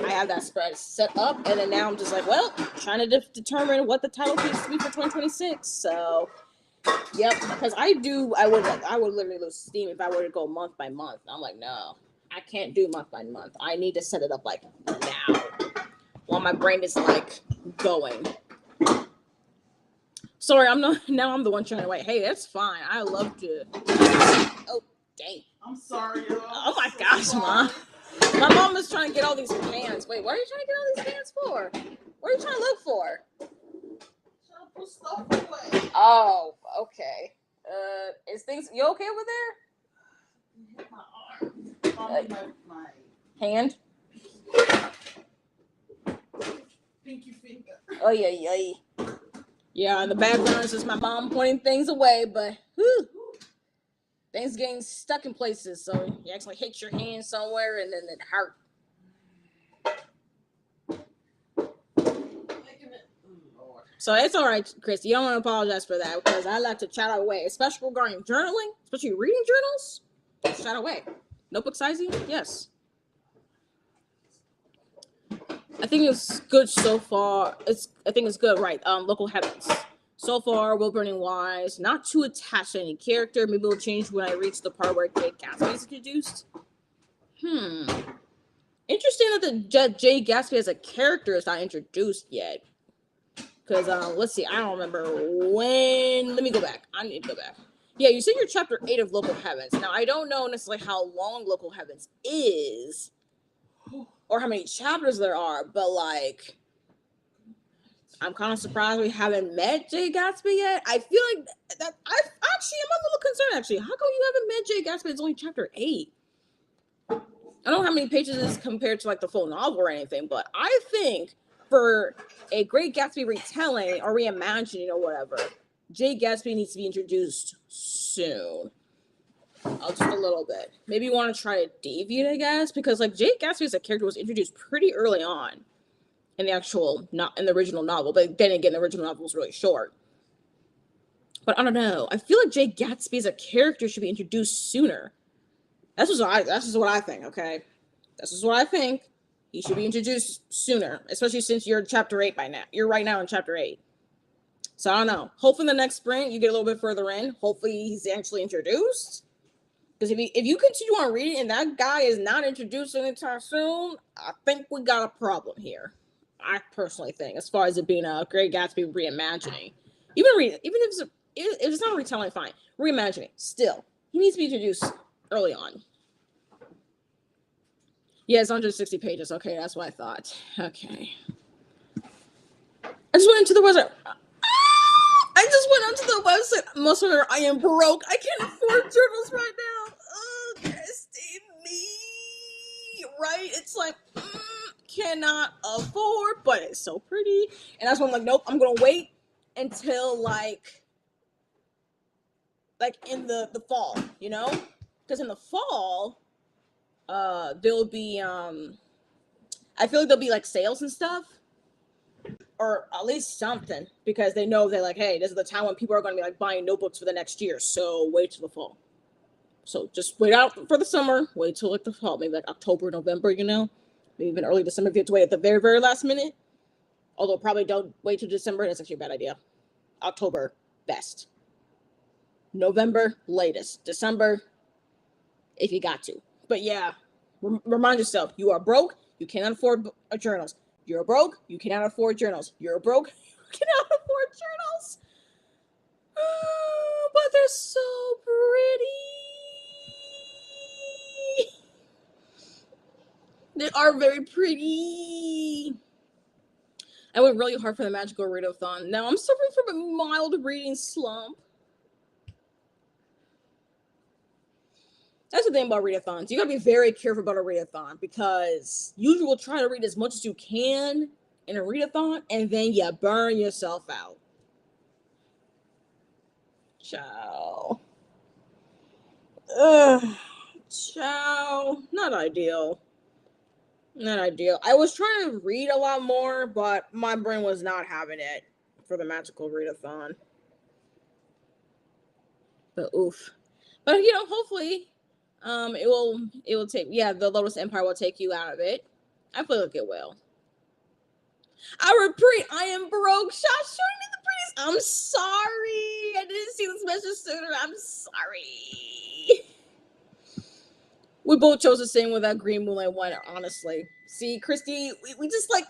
I have that spread set up, and then now I'm just like, well, trying to determine what the title needs to be for 2026. So yep, because I would literally lose steam if I were to go month by month. I'm like, no, I can't do month by month. I need to set it up like now while my brain is like going. Sorry, I'm the one trying to wait. Hey, that's fine. I love to. Oh, dang.
I'm sorry, y'all.
Oh my gosh, Mom. My mom is trying to get all these pans. Wait, what are you trying to get all these pans for? What are you trying to look for?
Trying to put stuff away.
Oh, okay. Is things you okay over there?
Hit my arm. My
hand.
Pinky finger.
Oh yeah. Yeah, in the background is just my mom pointing things away, but whew, things getting stuck in places, so you actually hit your hand somewhere and then it hurt. So it's all right, Chris. You don't want to apologize for that because I like to chat away, especially regarding journaling, especially reading journals. Chat away. Notebook sizing, yes. I think it's good so far. I think it's good, right? Local heavens. So far, Will Burning Wise, not too attached to any character. Maybe it'll change when I reach the part where Jay Gatsby is introduced. Interesting that Jay Gatsby as a character is not introduced yet. Because let's see, I don't remember when. Let me go back. I need to go back. Yeah, you said you're chapter 8 of Local Heavens. Now I don't know necessarily how long Local Heavens is, or how many chapters there are, but like, I'm kind of surprised we haven't met Jay Gatsby yet. I feel like that I'm a little concerned actually. How come you haven't met Jay Gatsby? It's only chapter 8. I don't know how many pages it is compared to like the full novel or anything, but I think for a Great Gatsby retelling or reimagining or whatever, Jay Gatsby needs to be introduced soon. Just a little bit. Maybe you want to try to deviate, I guess, because like Jay Gatsby as a character was introduced pretty early on in the original novel, but then again, the original novel was really short. But I don't know. I feel like Jay Gatsby as a character should be introduced sooner. That's just what I think. Okay, that's just what I think. He should be introduced sooner, especially since you're in chapter 8 by now. You're right now in chapter 8. So I don't know. Hopefully the next sprint you get a little bit further in. Hopefully he's actually introduced. Because if you continue on reading and that guy is not introduced anytime soon, I think we got a problem here. I personally think, as far as it being a Great Gatsby reimagining, even if it's not a retelling, fine, reimagining. Still, he needs to be introduced early on. Yeah, it's 160 pages. Okay, that's what I thought. Okay. I just went into the website. I just went onto the website. Most of them, I am broke. I can't afford journals right now. Oh, Christy, me. Right? It's like, cannot afford, but it's so pretty. And that's when I'm like, nope, I'm going to wait until like in the fall, you know? Because in the fall, there'll be, I feel like there'll be like sales and stuff, or at least something, because they know they're like, hey, this is the time when people are going to be like buying notebooks for the next year. So wait till the fall. So just wait out for the summer. Wait till like the fall, maybe like October, November. You know, maybe even early December if you have to wait at the very, very last minute. Although probably don't wait till December. That's actually a bad idea. October best. November latest. December if you got to. But yeah, remind yourself, you are broke. You cannot afford journals. You're broke. You cannot afford journals. You're broke. You cannot afford journals. Oh, but they're so pretty. They are very pretty. I went really hard for the magical readathon. Now I'm suffering from a mild reading slump. That's the thing about readathons. You gotta be very careful about a readathon because you will try to read as much as you can in a readathon and then you burn yourself out. Ciao. Ugh. Ciao. Not ideal. Not ideal. I was trying to read a lot more, but my brain was not having it for the magical readathon. But oof. But hopefully, it will take, yeah, the Lotus Empire will take you out of it. I feel like it will. I repeat, I am broke. Shot showing me the prettiest. I'm sorry. I didn't see this message sooner. I'm sorry. We both chose the same with that green moonlight one, honestly. See, Christy, we just like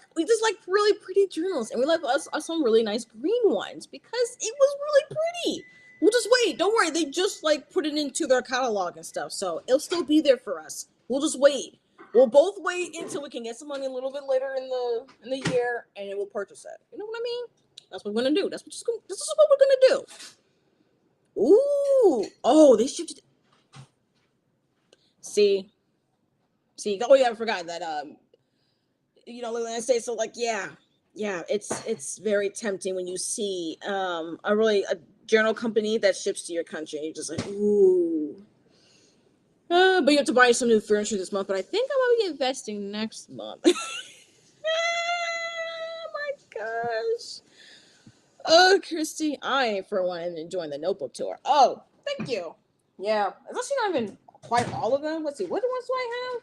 really pretty journals, and we like us some really nice green ones because it was really pretty. We'll just wait. Don't worry. They just like put it into their catalog and stuff, so it'll still be there for us. We'll just wait. We'll both wait until we can get some money a little bit later in the year, and then we'll purchase it. You know what I mean? That's what we're gonna do. This is what we're gonna do. Ooh, oh, they shipped. See, oh yeah, I forgot that. Let's say so. Like, yeah, it's very tempting when you see a journal company that ships to your country. You're just like, ooh. But you have to buy some new furniture this month. But I think I'm gonna be investing next month. Oh my gosh. Oh, Christy, I for one am enjoying the notebook tour. Oh, thank you. Yeah, it's actually not even quite all of them. Let's see, what ones do I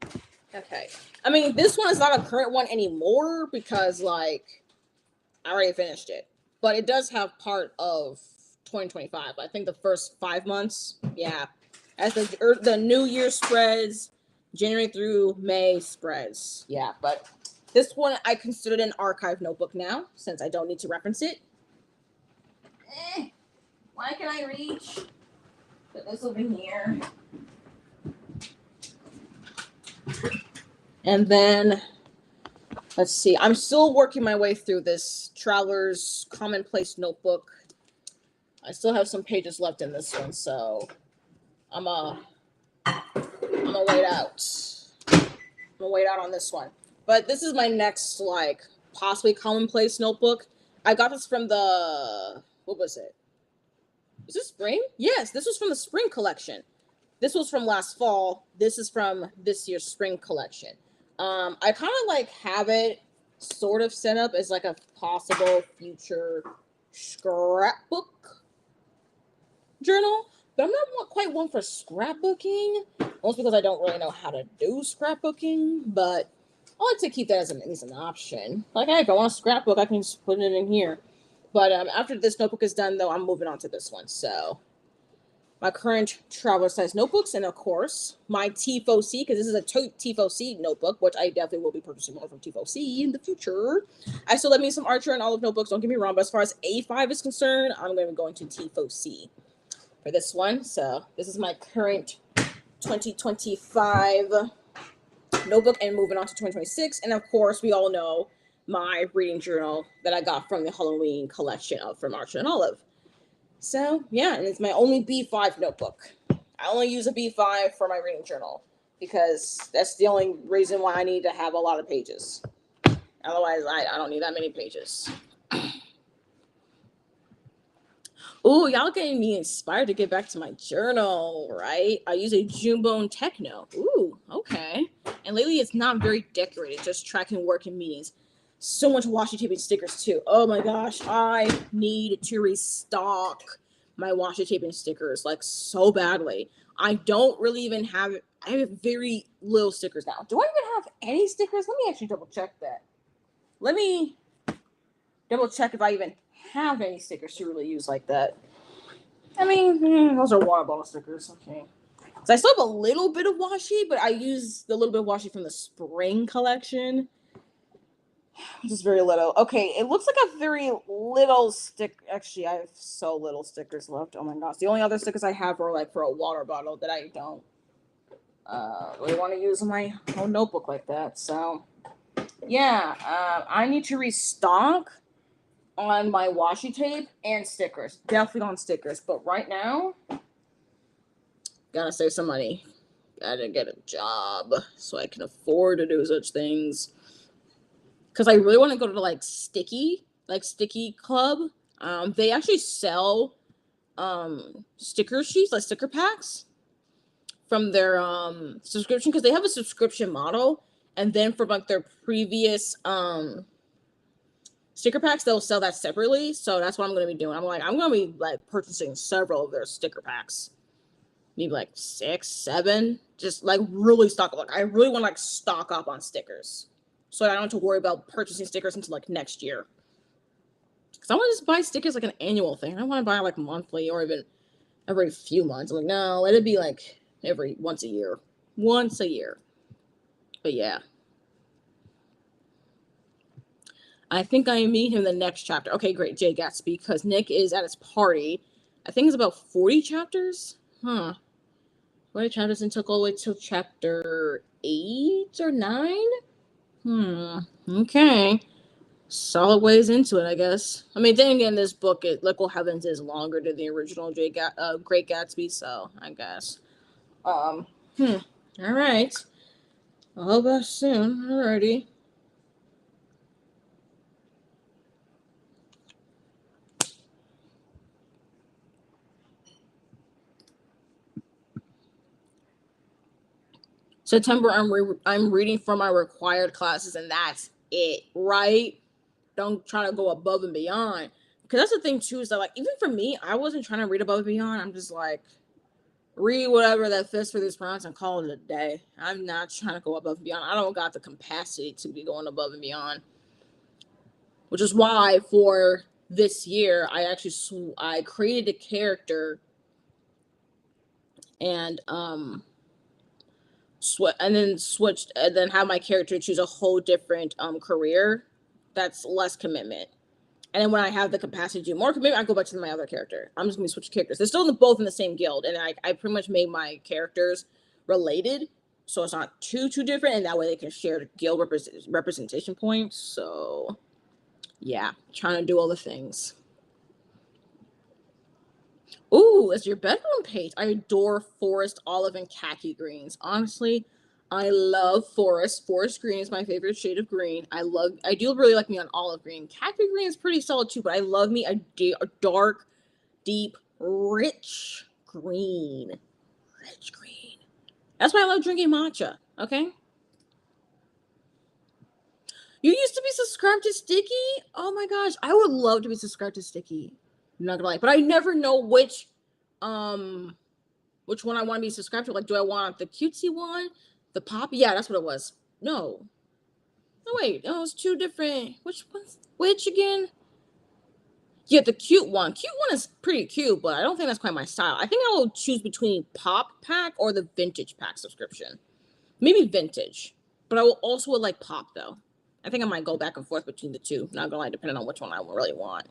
have? Okay. I mean, this one is not a current one anymore because, like, I already finished it. But it does have part of 2025. I think the first 5 months, yeah. As the New Year spreads, January through May spreads, yeah. But this one I considered an archive notebook now since I don't need to reference it. Why can I reach? Put this over here. And then, let's see. I'm still working my way through this Traveler's Commonplace Notebook. I still have some pages left in this one, so I'm gonna wait out. I'm gonna wait out on this one. But this is my next, like, possibly commonplace notebook. I got this from what was it? Is this spring? Yes, this was from the spring collection. This was from last fall. This is from this year's spring collection. I kind of like have it sort of set up as like a possible future scrapbook journal, but I'm not quite one for scrapbooking, mostly because I don't really know how to do scrapbooking, but I like to keep that as at least an option. Like, hey, if I want a scrapbook, I can just put it in here. But after this notebook is done, though, I'm moving on to this one. So my current traveler size notebooks, and of course my TFOC, because this is a TFOC notebook, which I definitely will be purchasing more from TFOC in the future. I still have me some Archer and Olive notebooks, don't get me wrong, but as far as A5 is concerned, I'm going to be going to TFOC for this one. So this is my current 2025 notebook and moving on to 2026. And of course, we all know my reading journal that I got from the Halloween collection of from Archer and Olive. So yeah, and it's my only B5 notebook. I only use a B5 for my reading journal because that's the only reason why I need to have a lot of pages. Otherwise, I don't need that many pages. Oh, y'all getting me inspired to get back to my journal, right? I use a Junebone Techno. Ooh, okay. And lately it's not very decorated, just tracking work and meetings. So much washi tape and stickers too. Oh my gosh, I need to restock my washi tape and stickers like so badly. I don't really even have, I have very little stickers now. Do I even have any stickers? Let me actually double check that. Let me double check if I even have any stickers to really use like that. I mean, those are water bottle stickers. Okay. So I still have a little bit of washi, but I use the little bit of washi from the spring collection. Just very little. Okay, it looks like a very little stick. Actually, I have so little stickers left. Oh my gosh. The only other stickers I have are like for a water bottle that I don't really want to use in my own notebook like that. So, yeah, I need to restock on my washi tape and stickers. Definitely on stickers. But right now, gotta save some money. Gotta get a job so I can afford to do such things. Because I really want to go to Sticky Club. They actually sell sticker sheets, like sticker packs from their subscription, because they have a subscription model, and then from like their previous sticker packs, they'll sell that separately. So that's what I'm going to be doing. I'm going to be like purchasing several of their sticker packs, maybe like 6, 7, just like really stock up. Like I really want to like stock up on stickers, so I don't have to worry about purchasing stickers until like next year. Because I want to just buy stickers like an annual thing. I don't want to buy like monthly or even every few months. I'm like, no, let it be like every once a year. Once a year. But yeah. I think I meet him in the next chapter. Okay, great, Jay Gatsby, because Nick is at his party. I think it's about 40 chapters. Huh. 40 chapters and took all the way till chapter 8 or 9? Okay. Solid ways into it, I guess. I mean, then again, this book, Liquid Heavens, is longer than the original Great Gatsby, so I guess. Um, All right. I'll be back soon. Alrighty. September, I'm reading for my required classes, and that's it, right? Don't try to go above and beyond, because that's the thing too. Is that like even for me, I wasn't trying to read above and beyond. I'm just like read whatever that fits for this rounds and call it a day. I'm not trying to go above and beyond. I don't got the capacity to be going above and beyond, which is why for this year I created a character and switched and then have my character choose a whole different career that's less commitment. And then when I have the capacity to do more commitment, I go back to my other character. I'm just gonna switch characters. They're still both in the same guild, and I pretty much made my characters related, so it's not too different, and that way they can share guild representation points. So yeah, trying to do all the things. Ooh, it's your bedroom page. I adore forest, olive, and khaki greens. Honestly, I love forest. Forest green is my favorite shade of green. I do really like me on olive green. Khaki green is pretty solid too, but I love me a dark, deep, rich green. Rich green. That's why I love drinking matcha. Okay. You used to be subscribed to Sticky? Oh my gosh, I would love to be subscribed to Sticky. I'm not gonna lie, but I never know um which one I want to be subscribed to. Like, do I want the cutesy one, the poppy? Yeah, that's what it was. No, no wait, no, it's two different. Which one's which again? Yeah, the cute one. Cute one is pretty cute, but I don't think that's quite my style. I think I will choose between Pop Pack or the Vintage Pack subscription. Maybe Vintage, but I will also like Pop though. I think I might go back and forth between the two. Not gonna lie, depending on which one I really want.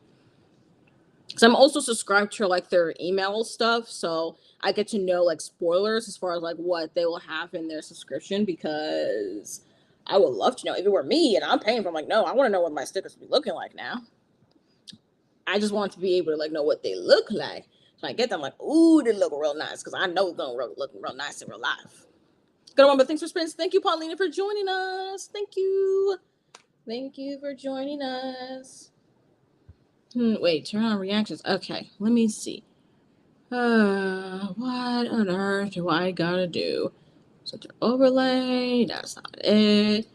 because I'm also subscribed to like their email stuff, so I get to know like spoilers as far as like what they will have in their subscription. Because I would love to know if it were me and I'm paying for. I'm like, no, I want to know what my stickers will be looking like now. I just want to be able to like know what they look like. So I get them like, ooh, they look real nice because I know they're gonna look real nice in real life. Good one, but thanks for spins. Thank you, Paulina, for joining us. Thank you. Thank you for joining us. Wait, turn on reactions. Okay, let me see. What on earth do I gotta do? Center overlay. That's not it.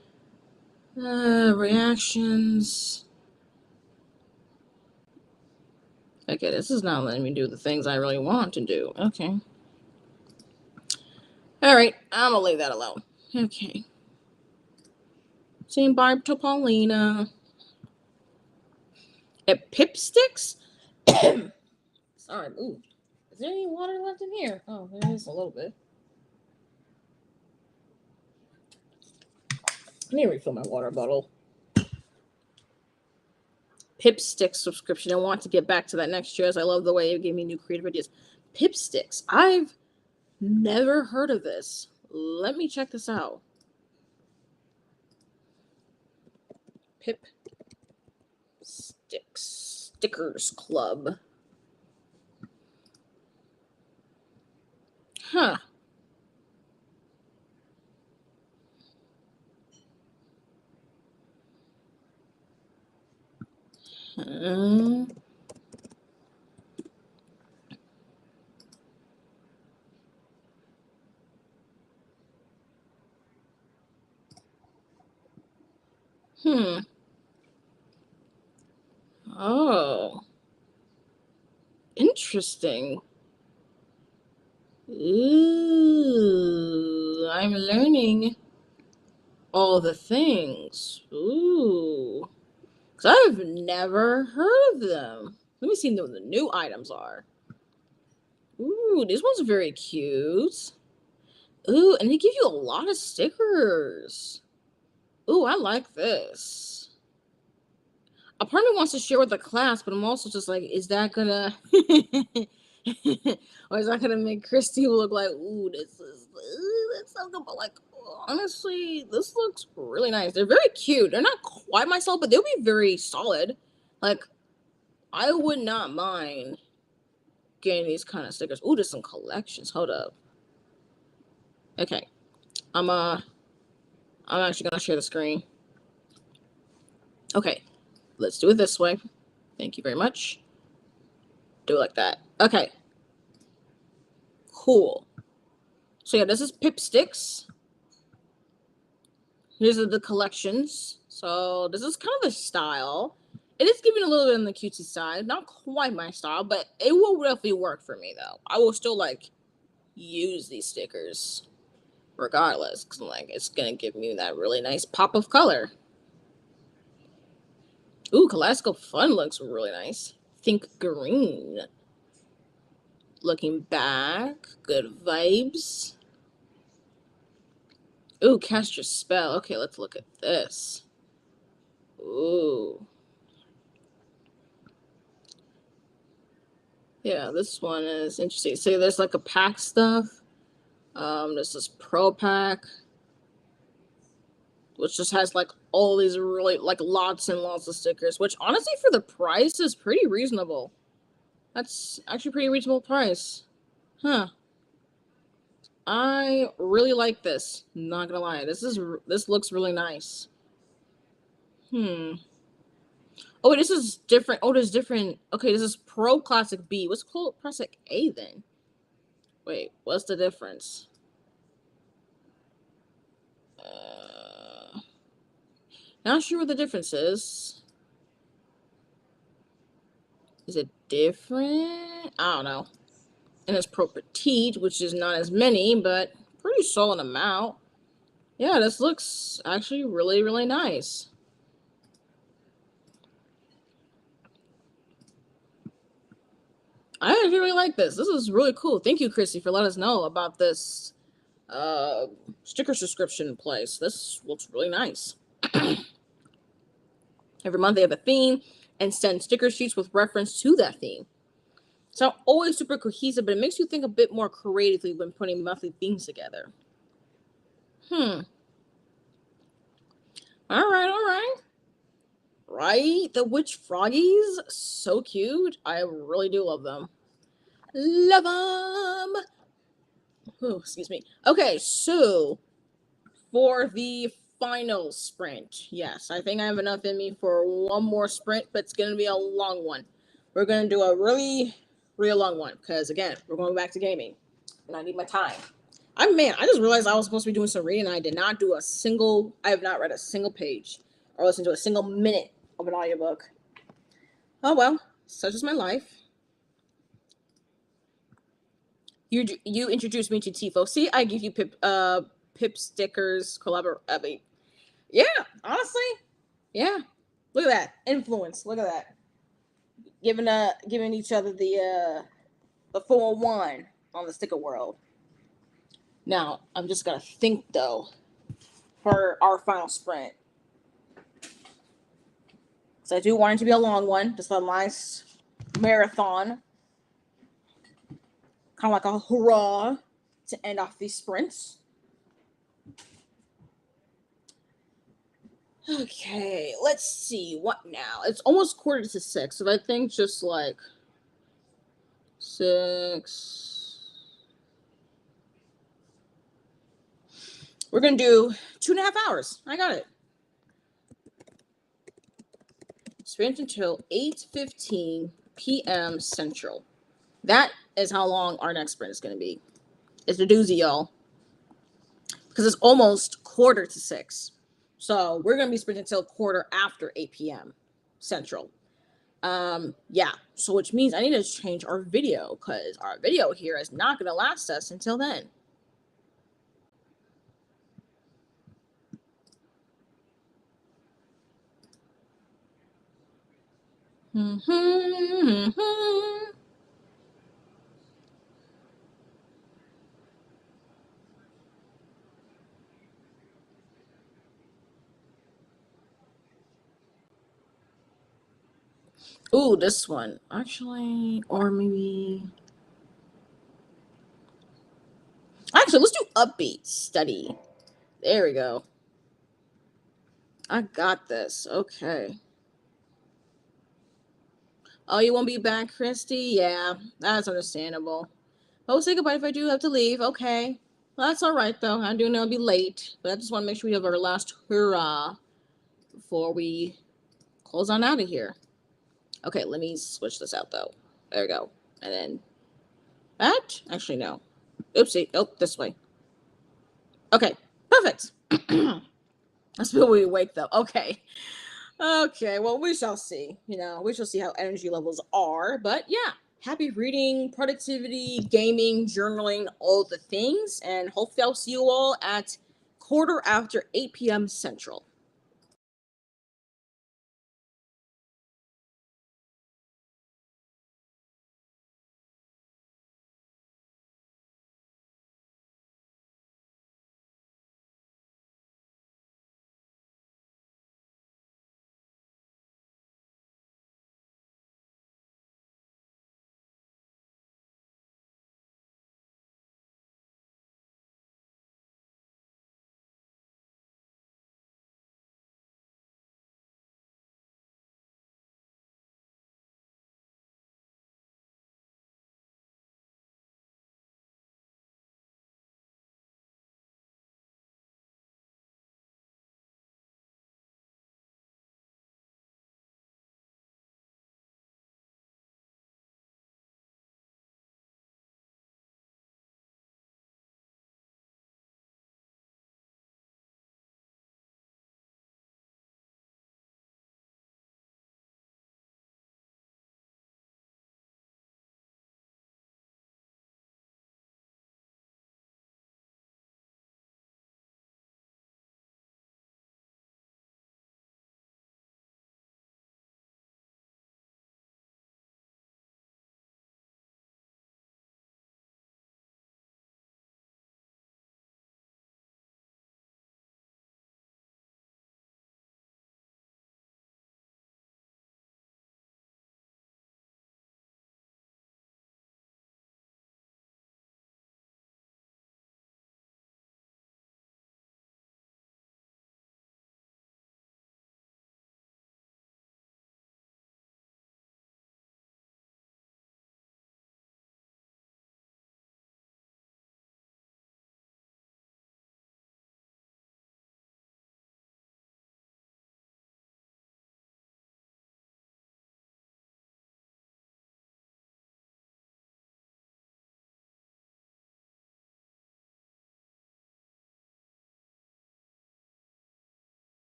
Reactions. Okay, this is not letting me do the things I really want to do. Okay. All right, I'm gonna leave that alone. Okay. Saying bye to Paulina. At Pipsticks? Sorry. Ooh. Is there any water left in here? Oh, there is a little bit. I need to refill my water bottle. Pipsticks subscription. I want to get back to that next year as I love the way it gave me new creative ideas. Pipsticks. I've never heard of this. Let me check this out. Pip Sticks Stickers Club. Huh. Hmm. Oh. Interesting. Ooh. I'm learning all the things. Ooh. Because I've never heard of them. Let me see what the new items are. Ooh, these ones are very cute. Ooh, and they give you a lot of stickers. Ooh, I like this. A part of me wants to share with the class, but I'm also just like, is that gonna or is that gonna make Christy look like, ooh, that's something, but like honestly, this looks really nice. They're very cute. They're not quite myself, but they'll be very solid. Like, I would not mind getting these kind of stickers. Ooh, there's some collections. Hold up. Okay. I'm actually gonna share the screen. Okay. Let's do it this way. Thank you very much. Do it like that. Okay. Cool. So yeah, this is Pipsticks. These are the collections. So this is kind of the style. It is giving a little bit on the cutesy side. Not quite my style, but it will definitely work for me though. I will still like use these stickers regardless. Cause like it's gonna give me that really nice pop of color. Ooh, Kaleidoscope Fun looks really nice. Think green. Looking back, good vibes. Ooh, cast your spell. Okay, let's look at this. Ooh. Yeah, this one is interesting. So there's like a pack stuff. There's this pro pack, which just has like all these really like lots and lots of stickers, which honestly for the price is pretty reasonable. That's actually pretty reasonable price. Huh. I really like this. Not gonna lie. This looks really nice. Hmm. Oh, this is different. Oh, there's different. Okay, this is Pro Classic B. What's called Classic A then? Wait, what's the difference? Not sure what the difference is. Is it different? I don't know. And it's Pro Petite, which is not as many, but pretty solid amount. Yeah, this looks actually really, really nice. I actually really like this. This is really cool. Thank you, Chrissy, for letting us know about this sticker subscription place. This looks really nice. Every month they have a theme. and send sticker sheets with reference to that theme. So always super cohesive, but it makes you think a bit more creatively when putting monthly themes together. Hmm. All right, all right. Right? The witch froggies, so cute. I really do love them. Love them. Oh, excuse me. Okay, so for the final sprint, yes, I think I have enough in me for one more sprint, but it's going to be a long one. We're going to do a really, real long one because, again, we're going back to gaming and I need my time. I just realized I was supposed to be doing some reading and I did not do I have not read a single page or listened to a single minute of an audiobook. Oh well, such is my life. You introduced me to Tifo. See, I give you pip stickers, yeah, honestly, yeah. Look at that influence. Look at that. Giving each other the 401 on the sticker world. Now, I'm just gonna think though for our final sprint. So I do want it to be a long one, just a nice marathon, kind of like a hurrah to end off these sprints. Okay, let's see. What now? It's almost 5:45, so I think just like 6. We're gonna do 2.5 hours. I got it. Sprint until 8:15 p.m. Central. That is how long our next sprint is gonna be. It's a doozy, y'all, because it's almost 5:45. So we're gonna be sprinting until quarter after 8 p.m. Central. Yeah, so which means I need to change our video because our video here is not gonna last us until then. Ooh, this one actually, or maybe let's do upbeat study. There we go. I got this. Okay. Oh, you won't be back, Christy? Yeah, that's understandable. Oh, say goodbye if I do have to leave. Okay. Well, that's all right, though. I do know I'll be late, but I just want to make sure we have our last hurrah before we close on out of here. Okay, let me switch this out, though. There we go. And then that? Actually, no. Oopsie. Oh, this way. Okay, perfect. That's when we wake, though. Okay. Okay, well, we shall see. We shall see how energy levels are. But yeah, happy reading, productivity, gaming, journaling, all the things. And hopefully, I'll see you all at quarter after 8 p.m. Central.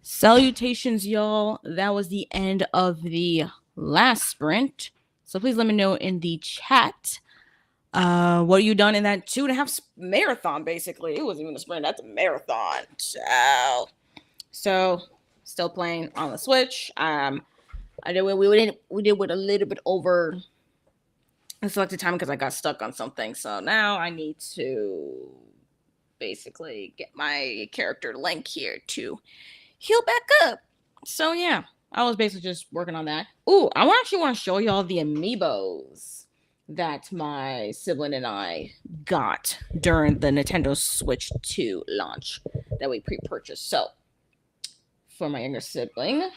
Salutations, y'all. That was the end of the last sprint. So please let me know in the chat what you done in that 2.5 marathon, basically. It wasn't even a sprint, that's a marathon. So still playing on the Switch. We did with a little bit over the selected time because I got stuck on something. So now I need to basically get my character link here to heal back up. So yeah, I was basically just working on that. Ooh, I actually want to show y'all the amiibos that my sibling and I got during the Nintendo Switch 2 launch that we pre-purchased. So for my younger sibling,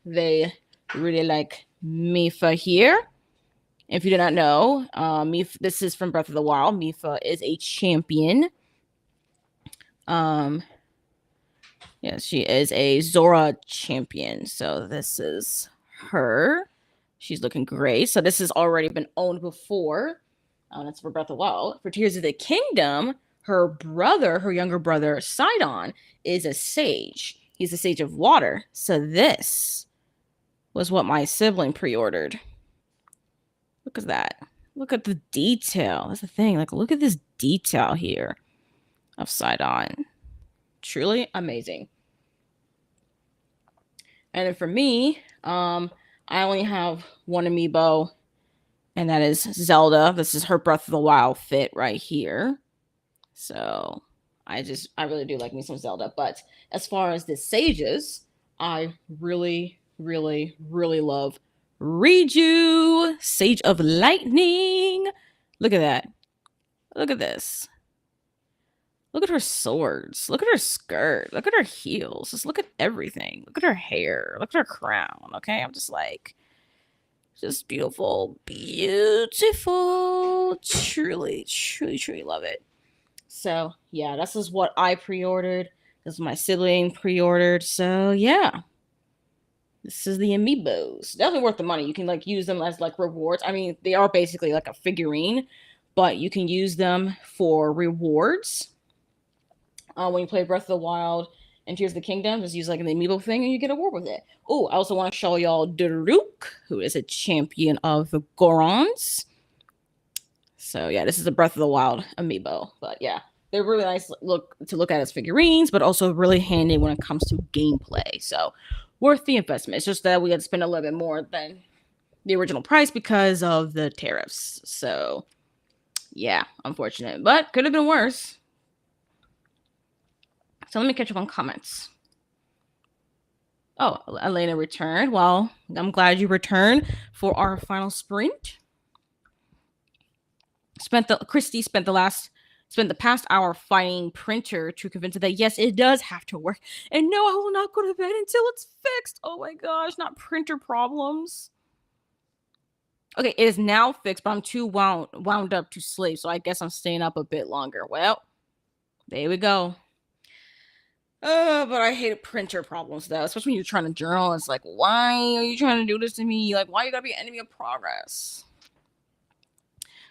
they really like Mifa here. If you do not know, this is from Breath of the Wild. Mifa is a champion. Yeah, she is a Zora champion. So this is her. She's looking great. So this has already been owned before. That's for Breath of the Wild. For Tears of the Kingdom, her younger brother, Sidon, is a sage. He's a sage of water. So this was what my sibling pre-ordered. Look at that. Look at the detail. That's the thing. Like, look at this detail here of Sidon. Truly amazing. And then for me, I only have one amiibo, and that is Zelda. This is her Breath of the Wild fit right here. So I really do like me some Zelda. But as far as the sages, I really, really, really love Riju, Sage of Lightning. Look at that. Look at this. Look at her swords. Look at her skirt. Look at her heels. Just look at everything. Look at her hair. Look at her crown. Okay, I'm just like, just beautiful, beautiful. Truly, truly, truly love it. So yeah, this is what I pre-ordered. This is my sibling pre-ordered. So yeah, this is the amiibos. Definitely worth the money. You can like use them as like rewards. I mean, they are basically like a figurine, but you can use them for rewards. When you play Breath of the Wild and Tears of the Kingdom, just use like an amiibo thing and you get a reward with it. Oh, I also want to show y'all Daruk, who is a champion of the Gorons. So yeah, this is a Breath of the Wild amiibo. But yeah, they're really nice to look at as figurines, but also really handy when it comes to gameplay. So worth the investment. It's just that we had to spend a little bit more than the original price because of the tariffs. So yeah, unfortunate, but could have been worse. So let me catch up on comments. Oh, Elena returned. Well, I'm glad you returned for our final sprint. Christy spent the past hour fighting printer to convince her that yes, it does have to work. And no, I will not go to bed until it's fixed. Oh my gosh, not printer problems. Okay, it is now fixed, but I'm too wound up to sleep, so I guess I'm staying up a bit longer. Well, there we go. But I hate printer problems though, especially when you're trying to journal. It's like, why are you trying to do this to me? Like, why you gotta be an enemy of progress?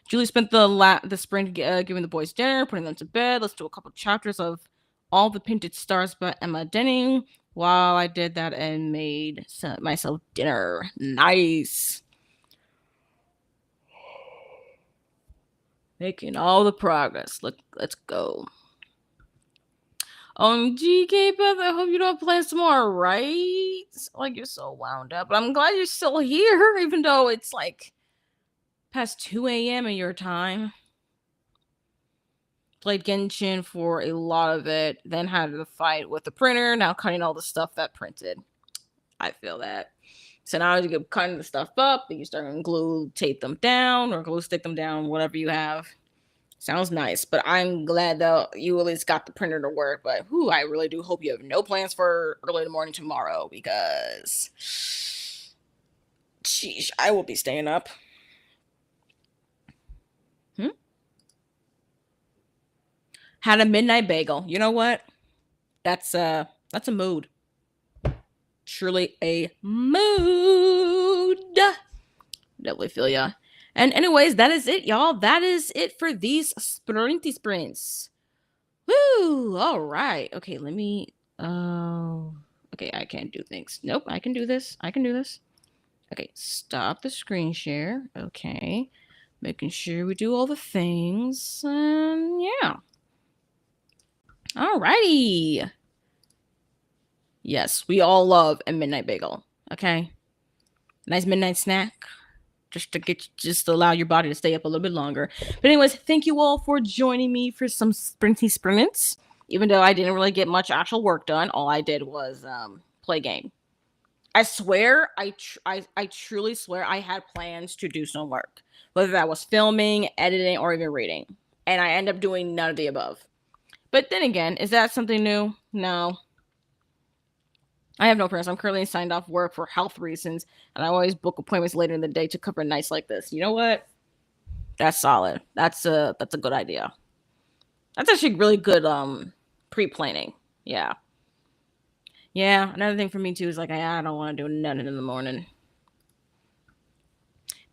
Julie spent the sprint giving the boys dinner, putting them to bed. Let's do a couple chapters of All the Painted Stars by Emma Denning while I did that and made myself dinner. Nice. Making all the progress. Let's go. GK Beth, I hope you don't have plans tomorrow, right? Like, you're so wound up. But I'm glad you're still here, even though it's like past 2 a.m. in your time. Played Genshin for a lot of it, then had the fight with the printer, now cutting all the stuff that printed. I feel that. So now you get cutting the stuff up, and you start to glue tape them down, or glue stick them down, whatever you have. Sounds nice, but I'm glad that you at least got the printer to work. But I really do hope you have no plans for early in the morning tomorrow, because sheesh, I will be staying up. Had a midnight bagel. You know what? That's a mood. Truly a mood. Definitely feel ya. And anyways, that is it, y'all. That is it for these sprinty sprints. Woo! All right. Okay, let me Oh, okay, I can't do things. Nope, I can do this. I can do this. Okay, stop the screen share. Okay, making sure we do all the things. Yeah. Alrighty. Yes, we all love a midnight bagel. Okay, nice midnight snack. Just to allow your body to stay up a little bit longer. But anyways, thank you all for joining me for some sprinty sprints. Even though I didn't really get much actual work done, all I did was play game. I swear, I truly swear I had plans to do some work, whether that was filming, editing, or even reading, and I end up doing none of the above. But then again, is that something new? No, I have no plans. I'm currently signed off work for health reasons, and I always book appointments later in the day to cover nights like this. You know what? That's solid. That's a good idea. That's actually really good pre-planning. Yeah. Yeah, another thing for me too is like I don't want to do nothing in the morning.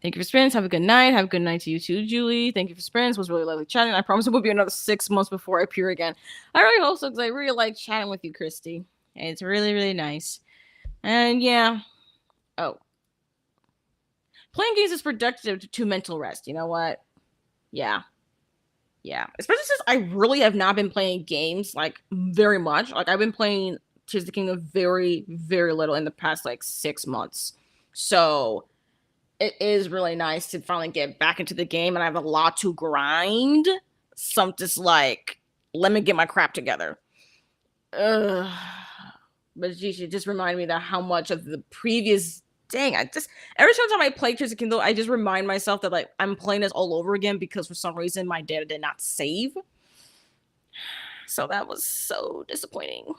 Thank you for sprints. Have a good night. Have a good night to you too, Julie. Thank you for sprints. It was really lovely chatting. I promise it will be another 6 months before I appear again. I really hope so because I really like chatting with you, Christy. It's really, really nice. And yeah. Oh. Playing games is productive to mental rest. You know what? Yeah. Yeah. Especially since I really have not been playing games like very much. Like I've been playing Tears of the Kingdom very, very little in the past like 6 months. So it is really nice to finally get back into the game, and I have a lot to grind. So I'm just like, let me get my crap together. Ugh. But geez, it just reminded me that how much of the previous I just every single time I play Tears of the Kingdom, I just remind myself that like I'm playing this all over again because for some reason my data did not save. So that was so disappointing.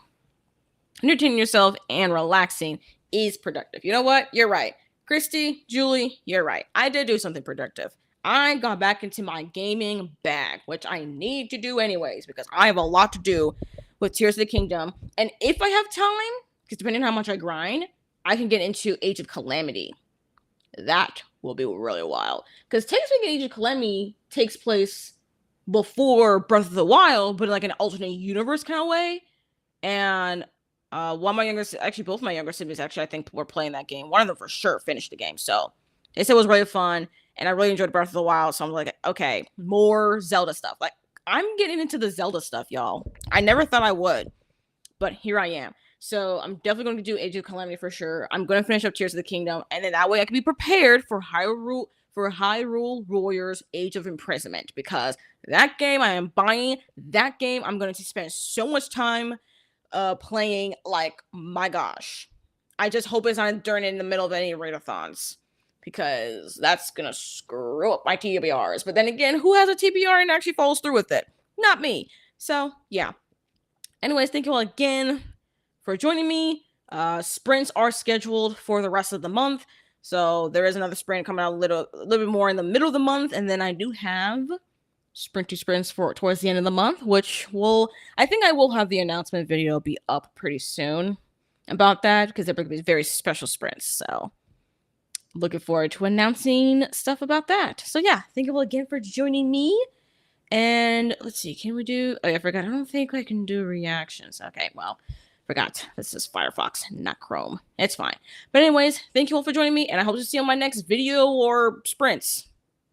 Entertaining yourself and relaxing is productive. You know what? You're right. Christy, Julie, you're right. I did do something productive. I got back into my gaming bag, which I need to do anyways, because I have a lot to do with Tears of the Kingdom. And if I have time, because depending on how much I grind, I can get into Age of Calamity. That will be really wild. Because technically, Age of Calamity takes place before Breath of the Wild, but in like an alternate universe kind of way. And one of my actually both my younger siblings actually I think were playing that game. One of them for sure finished the game. So they said it was really fun, and I really enjoyed Breath of the Wild. So I'm like, okay, more Zelda stuff. Like I'm getting into the Zelda stuff, y'all. I never thought I would, but here I am. So I'm definitely going to do Age of Calamity for sure. I'm going to finish up Tears of the Kingdom, and then that way I can be prepared for Hyrule Warriors Age of Imprisonment, because that game I am buying. That game I'm going to spend so much time playing. Like, my gosh, I just hope it's not during in the middle of any readathons, because that's gonna screw up my TBRs. But then again, who has a TBR and actually follows through with it? Not me. So yeah. Anyways, thank you all again for joining me. Sprints are scheduled for the rest of the month, so there is another sprint coming out a little bit more in the middle of the month, and then I do have sprinty sprints for towards the end of the month, which I think I will have the announcement video be up pretty soon about that, because they're going to be very special sprints. So looking forward to announcing stuff about that. So yeah, thank you all again for joining me. And let's see, can we do? Oh, I forgot. I don't think I can do reactions. Okay, well, forgot. This is Firefox, not Chrome. It's fine. But anyways, thank you all for joining me, and I hope to see you on my next video or sprints.